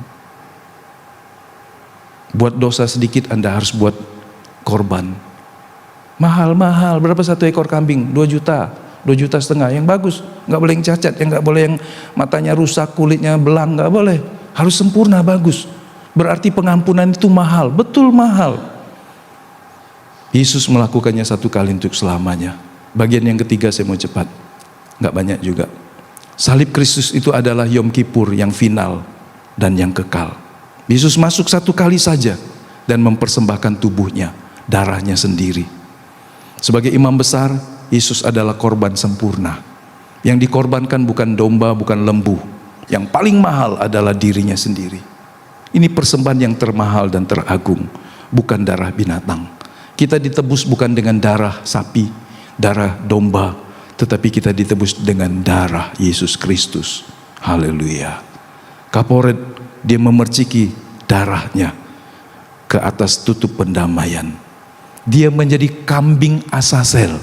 Buat dosa sedikit Anda harus buat korban. Mahal, berapa satu ekor kambing? 2 juta, 2,5 juta, yang bagus. Nggak boleh yang cacat, yang nggak boleh yang matanya rusak, kulitnya belang, nggak boleh. Harus sempurna, bagus. Berarti pengampunan itu mahal, betul mahal. Yesus melakukannya satu kali untuk selamanya. Bagian yang ketiga saya mau cepat, nggak banyak juga. Salib Kristus itu adalah Yom Kippur yang final dan yang kekal. Yesus masuk satu kali saja dan mempersembahkan tubuhnya, darahnya sendiri. Sebagai imam besar, Yesus adalah korban sempurna. Yang dikorbankan bukan domba, bukan lembu. Yang paling mahal adalah dirinya sendiri. Ini persembahan yang termahal dan teragung, bukan darah binatang. Kita ditebus bukan dengan darah sapi, darah domba, tetapi kita ditebus dengan darah Yesus Kristus. Haleluya. Kaporet, dia memerciki darahnya ke atas tutup pendamaian. Dia menjadi kambing Azazel.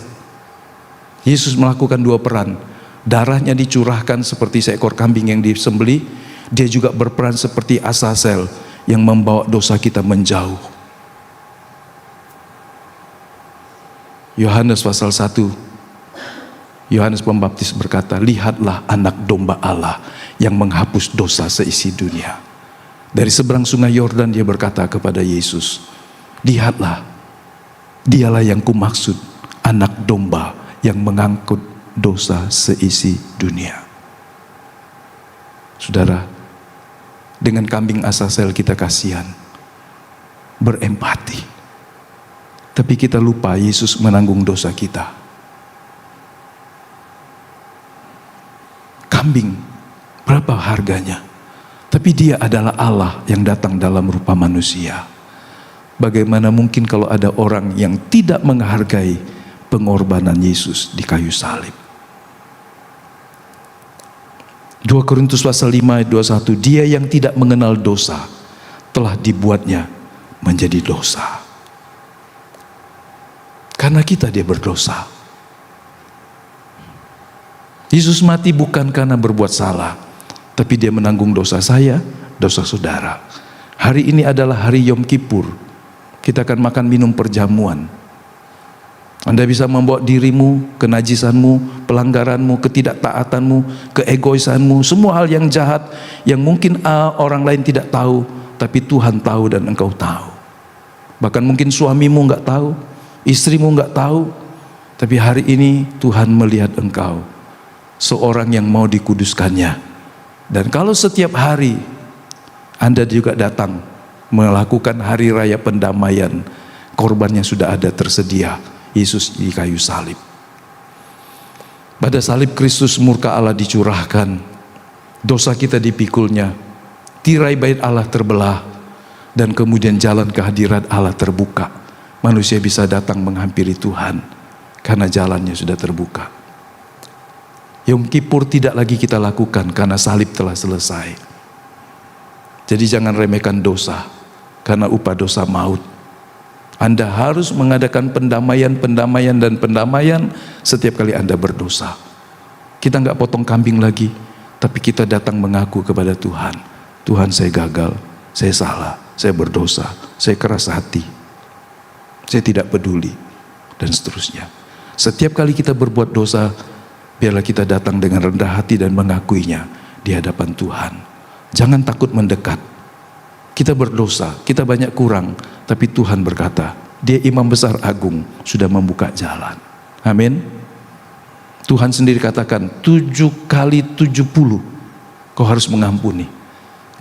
Yesus melakukan dua peran. Darahnya dicurahkan seperti seekor kambing yang disembelih. Dia juga berperan seperti Azazel yang membawa dosa kita menjauh. Yohanes pasal 1, Yohanes Pembaptis berkata, lihatlah anak domba Allah yang menghapus dosa seisi dunia. Dari seberang sungai Yordan dia berkata kepada Yesus, lihatlah, dialah yang kumaksud, anak domba yang mengangkut dosa seisi dunia. Saudara, dengan kambing Azazel kita kasihan. berempati. Tapi kita lupa Yesus menanggung dosa kita. Kambing, berapa harganya? Tapi dia adalah Allah yang datang dalam rupa manusia. Bagaimana mungkin kalau ada orang yang tidak menghargai pengorbanan Yesus di kayu salib? 2 Korintus pasal 5 ayat 21, dia yang tidak mengenal dosa telah dibuatnya menjadi dosa. Karena kita dia berdosa. Yesus mati bukan karena berbuat salah, tapi dia menanggung dosa saya, dosa saudara. Hari ini adalah hari Yom Kippur. Kita akan makan minum perjamuan. Anda bisa membawa dirimu, kenajisanmu, pelanggaranmu, ketidaktaatanmu, keegoisanmu, semua hal yang jahat yang mungkin orang lain tidak tahu, tapi Tuhan tahu dan engkau tahu. Bahkan mungkin suamimu nggak tahu, istrimu nggak tahu, tapi hari ini Tuhan melihat engkau seorang yang mau dikuduskannya. Dan kalau setiap hari Anda juga datang melakukan hari raya pendamaian, korbannya sudah ada tersedia, Yesus di kayu salib. Pada salib Kristus murka Allah dicurahkan, dosa kita dipikulnya, tirai bait Allah terbelah, dan kemudian jalan kehadirat Allah terbuka. Manusia bisa datang menghampiri Tuhan karena jalannya sudah terbuka. Yom Kippur tidak lagi kita lakukan karena salib telah selesai. Jadi jangan remehkan dosa, karena upah dosa maut. Anda harus mengadakan pendamaian setiap kali Anda berdosa. Kita nggak potong kambing lagi, tapi kita datang mengaku kepada Tuhan. Tuhan, saya gagal, saya salah, saya berdosa, saya keras hati, saya tidak peduli, dan seterusnya. Setiap kali kita berbuat dosa, biarlah kita datang dengan rendah hati dan mengakuinya di hadapan Tuhan. Jangan takut mendekat. Kita berdosa, kita banyak kurang, tapi Tuhan berkata, Dia Imam Besar Agung, sudah membuka jalan. Amin. Tuhan sendiri katakan 7 kali 70 kau harus mengampuni.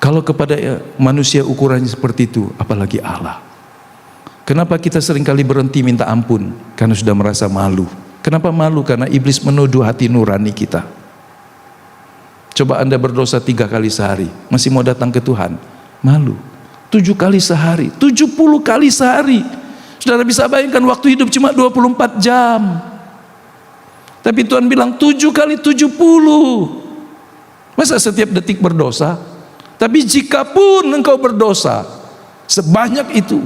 Kalau kepada manusia ukurannya seperti itu, apalagi Allah. Kenapa kita seringkali berhenti minta ampun? Karena sudah merasa malu. Kenapa malu? Karena iblis menuduh hati nurani kita. Coba Anda berdosa 3 kali sehari, masih mau datang ke Tuhan? Malu. 7 kali sehari, 70 kali sehari. Saudara bisa bayangkan waktu hidup cuma 24 jam. Tapi Tuhan bilang 7 kali 70. Masa setiap detik berdosa? Tapi jikapun engkau berdosa sebanyak itu,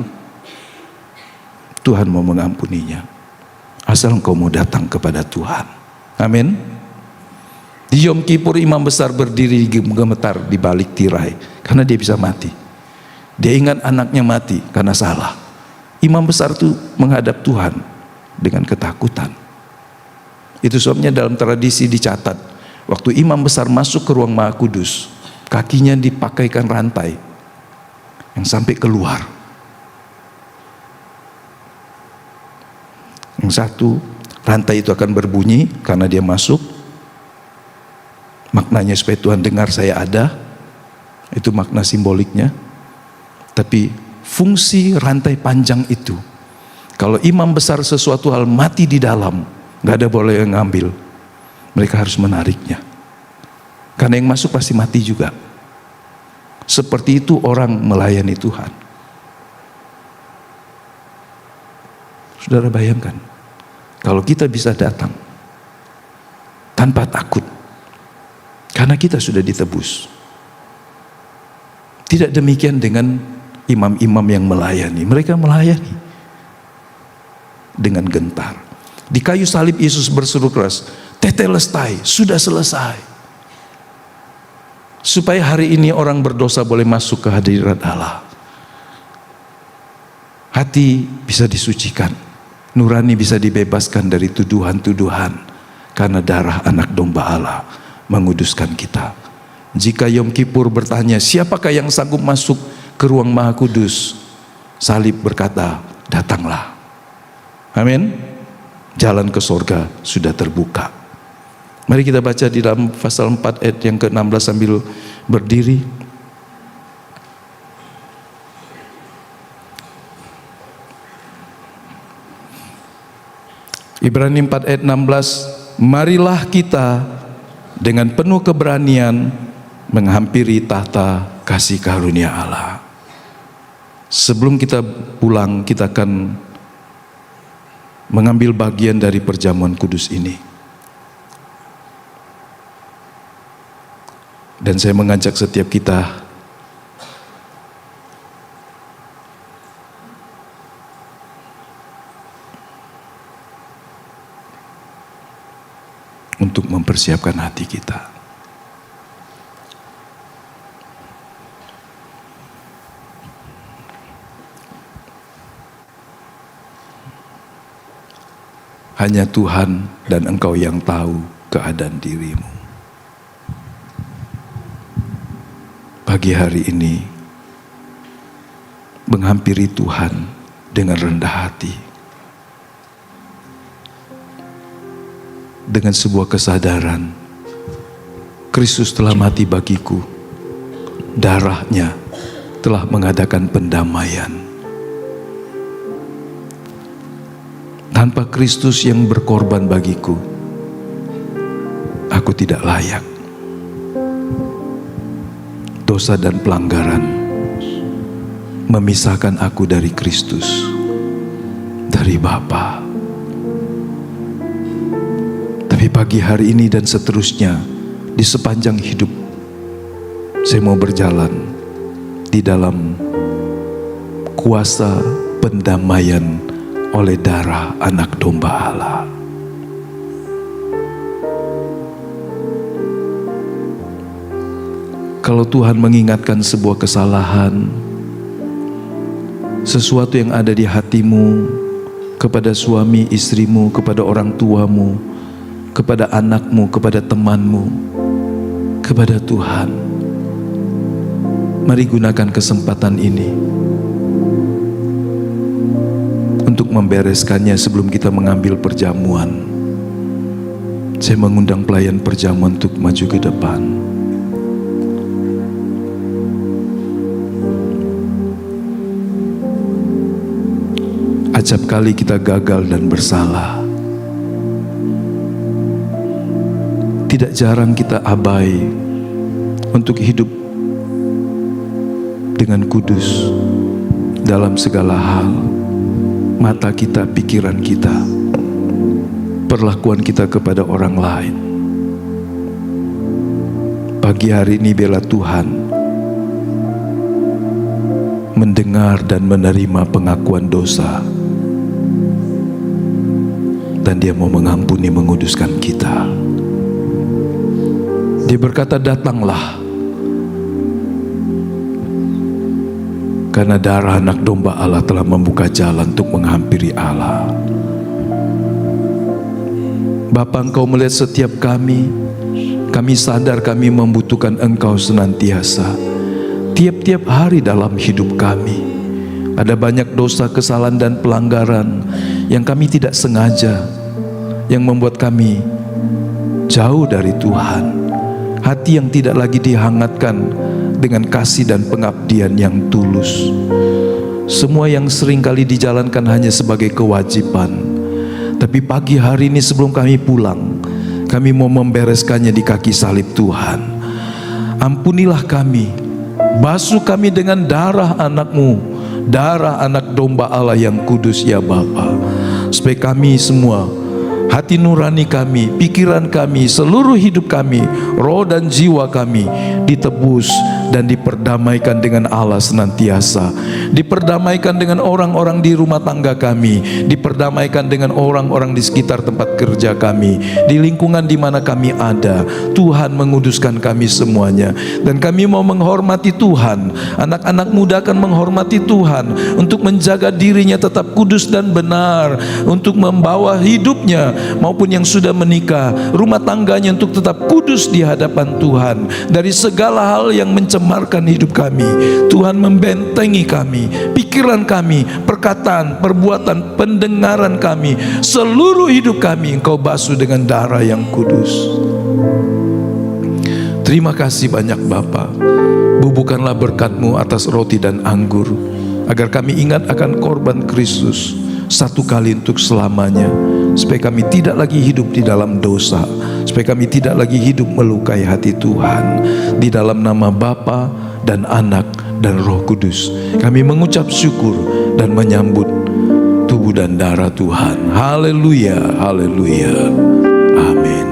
Tuhan mau mengampuninya. Asal engkau mau datang kepada Tuhan. Amin. Di Yom Kippur Imam Besar berdiri gemetar di balik tirai karena dia bisa mati. Dia ingat anaknya mati karena salah. Imam Besar itu menghadap Tuhan dengan ketakutan. Itu sebabnya dalam tradisi dicatat, waktu Imam Besar masuk ke ruang Maha Kudus, kakinya dipakaikan rantai yang sampai keluar. Yang satu, rantai itu akan berbunyi karena dia masuk. Maknanya supaya Tuhan dengar saya ada. Itu makna simboliknya. Tapi fungsi rantai panjang itu, kalau imam besar sesuatu hal mati di dalam, gak ada boleh yang ngambil. Mereka harus menariknya. Karena yang masuk pasti mati juga. Seperti itu orang melayani Tuhan. Saudara bayangkan, kalau kita bisa datang tanpa takut, karena kita sudah ditebus. Tidak demikian dengan imam-imam yang melayani. Mereka melayani dengan gentar. Di kayu salib Yesus berseru keras, tetelestai, sudah selesai. Supaya hari ini orang berdosa boleh masuk ke hadirat Allah. Hati bisa disucikan, nurani bisa dibebaskan dari tuduhan-tuduhan, karena darah anak domba Allah menguduskan kita. Jika Yom Kippur bertanya, siapakah yang sanggup masuk ke ruang Maha Kudus? Salib berkata, datanglah. Amin. Jalan ke sorga sudah terbuka. Mari kita baca di dalam pasal 4 ayat yang ke-16 sambil berdiri. Ibrani 4 ayat 16, marilah kita dengan penuh keberanian menghampiri tahta kasih karunia Allah. Sebelum kita pulang, kita akan mengambil bagian dari perjamuan kudus ini. Dan saya mengajak setiap kita untuk mempersiapkan hati kita. Hanya Tuhan dan Engkau yang tahu keadaan dirimu. Pagi hari ini, menghampiri Tuhan dengan rendah hati, dengan sebuah kesadaran, Kristus telah mati bagiku, darahnya telah mengadakan pendamaian. Tanpa Kristus yang berkorban bagiku, aku tidak layak. Dosa dan pelanggaran memisahkan aku dari Kristus, dari Bapa. Tapi pagi hari ini dan seterusnya, di sepanjang hidup, saya mau berjalan di dalam kuasa pendamaian oleh darah anak domba Allah. Kalau Tuhan mengingatkan sebuah kesalahan, sesuatu yang ada di hatimu, kepada suami istrimu, kepada orang tuamu, kepada anakmu, kepada temanmu, kepada Tuhan, mari gunakan kesempatan ini untuk membereskannya sebelum kita mengambil perjamuan. Saya mengundang pelayan perjamuan untuk maju ke depan. Acap kali kita gagal dan bersalah. Tidak jarang kita abai untuk hidup dengan kudus dalam segala hal. Mata kita, pikiran kita, perlakuan kita kepada orang lain. Pagi hari ini biarlah Tuhan mendengar dan menerima pengakuan dosa, dan Dia mau mengampuni, menguduskan kita. Dia berkata, datanglah, karena darah anak domba Allah telah membuka jalan untuk menghampiri Allah. Bapa, Engkau melihat setiap kami sadar kami membutuhkan Engkau senantiasa. Tiap-tiap hari dalam hidup kami ada banyak dosa, kesalahan dan pelanggaran yang kami tidak sengaja, yang membuat kami jauh dari Tuhan. Hati yang tidak lagi dihangatkan dengan kasih dan pengabdian yang tulus. Semua yang seringkali dijalankan hanya sebagai kewajiban. Tapi pagi hari ini sebelum kami pulang, kami mau membereskannya di kaki salib Tuhan. Ampunilah kami, basuh kami dengan darah anak-Mu, darah anak domba Allah yang kudus ya Bapa, supaya kami semua, hati nurani kami, pikiran kami, seluruh hidup kami, roh dan jiwa kami ditebus dan diperdamaikan dengan Allah senantiasa, diperdamaikan dengan orang-orang di rumah tangga kami, diperdamaikan dengan orang-orang di sekitar tempat kerja kami, di lingkungan di mana kami ada. Tuhan menguduskan kami semuanya, dan kami mau menghormati Tuhan. Anak-anak muda akan menghormati Tuhan untuk menjaga dirinya tetap kudus dan benar, untuk membawa hidupnya maupun yang sudah menikah, rumah tangganya untuk tetap kudus di hadapan Tuhan dari segala hal yang mencemarkan hidup kami. Tuhan membentengi kami, pikiran kami, perkataan, perbuatan, pendengaran kami, seluruh hidup kami Engkau basuh dengan darah yang kudus. Terima kasih banyak Bapa. Bubuhkanlah berkat-Mu atas roti dan anggur, agar kami ingat akan korban Kristus satu kali untuk selamanya, supaya kami tidak lagi hidup di dalam dosa, supaya kami tidak lagi hidup melukai hati Tuhan. Di dalam nama Bapa dan Anak dan Roh Kudus, kami mengucap syukur dan menyambut tubuh dan darah Tuhan. Haleluya, haleluya, amin.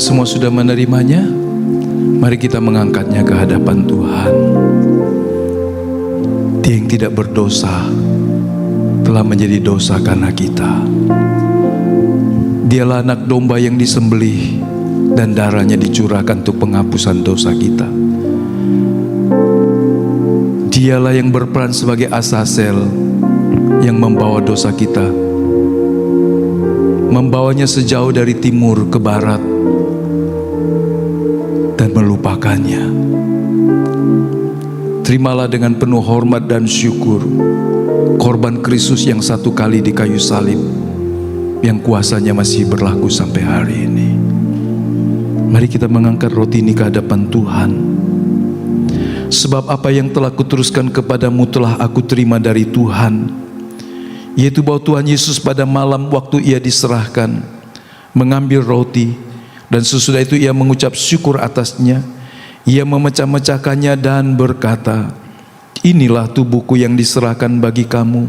Semua sudah menerimanya? Mari kita mengangkatnya ke hadapan Tuhan. Dia yang tidak berdosa telah menjadi dosa karena kita. Dialah anak domba yang disembelih dan darahnya dicurahkan untuk penghapusan dosa kita. Dialah yang berperan sebagai Asasel yang membawa dosa kita, membawanya sejauh dari timur ke barat dan melupakannya. Terimalah dengan penuh hormat dan syukur korban Kristus yang satu kali di kayu salib, yang kuasanya masih berlaku sampai hari ini. Mari kita mengangkat roti ini ke hadapan Tuhan. Sebab apa yang telah kuteruskan kepadamu telah aku terima dari Tuhan, yaitu bahwa Tuhan Yesus pada malam waktu ia diserahkan mengambil roti, dan sesudah itu ia mengucap syukur atasnya. Ia memecah-mecahkannya dan berkata, "Inilah tubuhku yang diserahkan bagi kamu.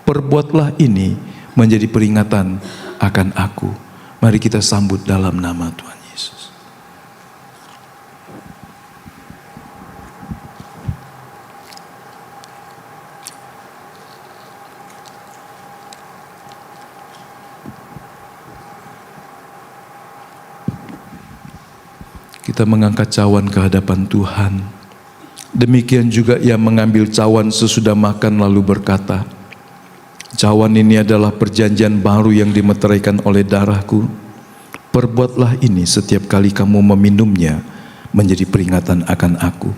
Perbuatlah ini menjadi peringatan akan aku." Mari kita sambut dalam nama Tuhan Yesus. Kita mengangkat cawan ke hadapan Tuhan. Demikian juga ia mengambil cawan sesudah makan lalu berkata, "Cawan ini adalah perjanjian baru yang dimeteraikan oleh darahku. Perbuatlah ini setiap kali kamu meminumnya menjadi peringatan akan aku.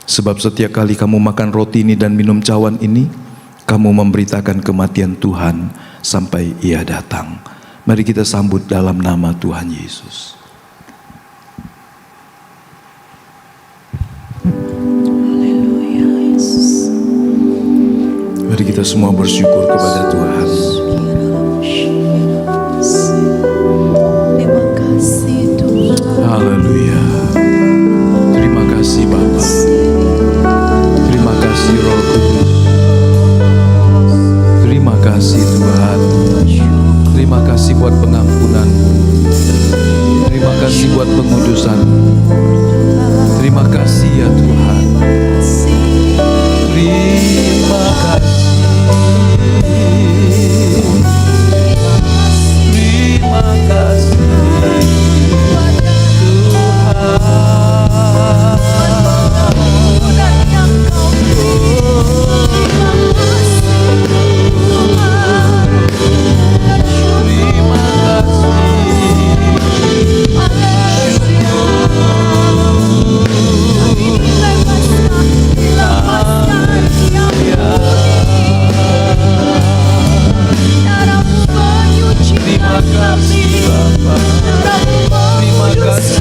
Sebab setiap kali kamu makan roti ini dan minum cawan ini, kamu memberitakan kematian Tuhan sampai ia datang." Mari kita sambut dalam nama Tuhan Yesus. Mari kita semua bersyukur kepada Tuhan. Terima kasih Tuhan. Haleluya. Terima kasih Bapa. Terima kasih Roh Kudus. Terima kasih Tuhan. Terima kasih ya Tuhan. Terima kasih. Terima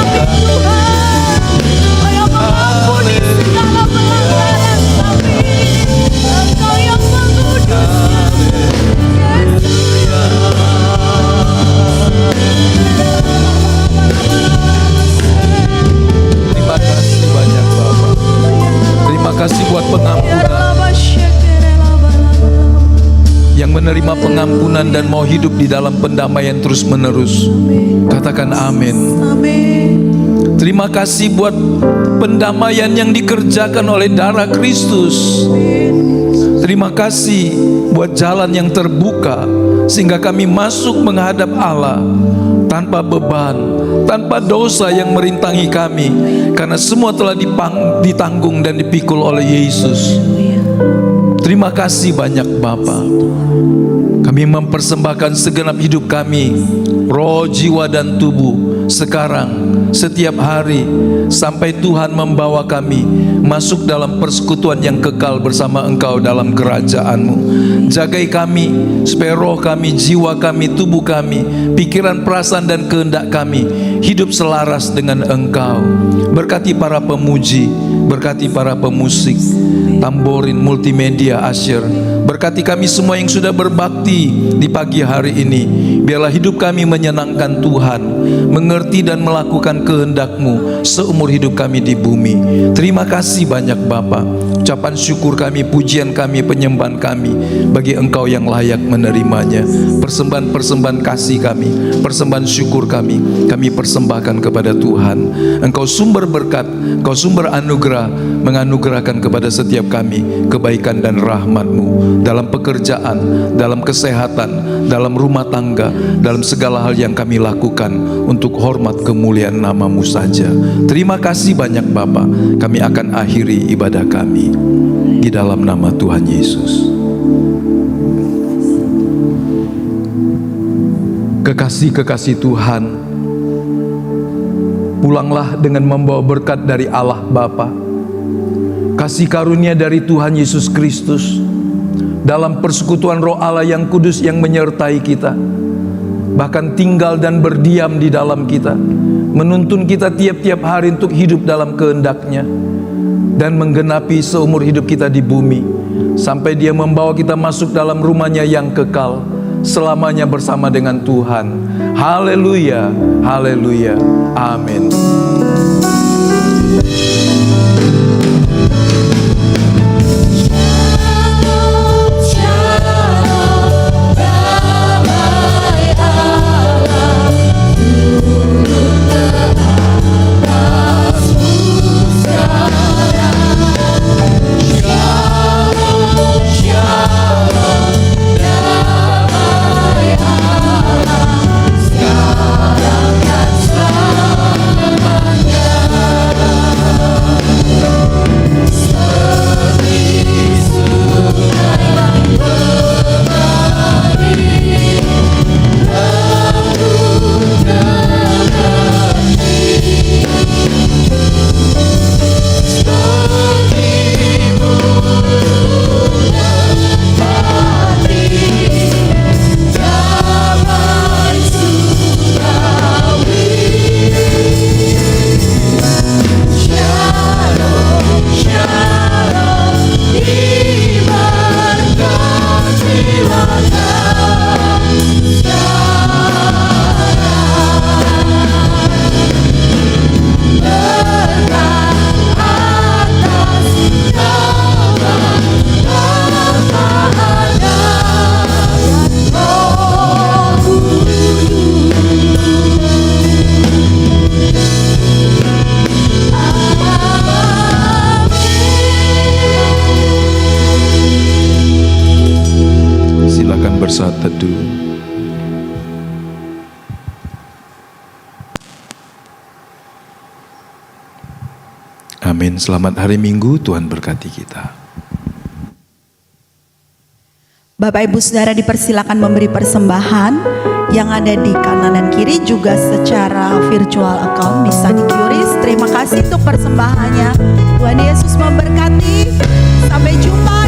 kasih menerima pengampunan dan mau hidup di dalam pendamaian terus-menerus. Katakan amin. Terima kasih buat pendamaian yang dikerjakan oleh darah Kristus. Terima kasih buat jalan yang terbuka sehingga kami masuk menghadap Allah tanpa beban, tanpa dosa yang merintangi kami, karena semua telah ditanggung dan dipikul oleh Yesus. Terima kasih banyak Bapa. Kami mempersembahkan segenap hidup kami, roh, jiwa, dan tubuh, sekarang, setiap hari, sampai Tuhan membawa kami masuk dalam persekutuan yang kekal bersama Engkau dalam kerajaan-Mu. Jagai kami, supaya roh kami, jiwa kami, tubuh kami, pikiran, perasaan, dan kehendak kami hidup selaras dengan Engkau. Berkati para pemuji, berkati para pemusik, tamborin, multimedia, asyir. Berkati kami semua yang sudah berbakti di pagi hari ini. Biarlah hidup kami menyenangkan Tuhan, mengerti dan melakukan kehendak-Mu seumur hidup kami di bumi. Terima kasih banyak Bapa. Ucapan syukur kami, pujian kami, penyembahan kami bagi Engkau yang layak menerimanya. Persembahan-persembahan kasih kami, persembahan syukur kami persembahkan kepada Tuhan. Engkau sumber berkat, Engkau sumber anugerah, menganugerahkan kepada setiap kami kebaikan dan rahmat-Mu dalam pekerjaan, dalam kesehatan, dalam rumah tangga, dalam segala hal yang kami lakukan untuk hormat kemuliaan nama-Mu saja. Terima kasih banyak Bapa. Kami akan akhiri ibadah kami di dalam nama Tuhan Yesus. Kekasih-kekasih Tuhan, pulanglah dengan membawa berkat dari Allah Bapa, kasih karunia dari Tuhan Yesus Kristus, dalam persekutuan Roh Allah yang kudus yang menyertai kita, bahkan tinggal dan berdiam di dalam kita, menuntun kita tiap-tiap hari untuk hidup dalam kehendak-Nya, dan menggenapi seumur hidup kita di bumi, sampai Dia membawa kita masuk dalam rumah-Nya yang kekal, selamanya bersama dengan Tuhan. Haleluya, haleluya, amin. saat teduh. Amin. Selamat hari Minggu, Tuhan berkati kita. Bapak Ibu Saudara dipersilakan memberi persembahan yang ada di kanan dan kiri, juga secara virtual account bisa di QRIS. Terima kasih untuk persembahannya. Tuhan Yesus memberkati. Sampai jumpa.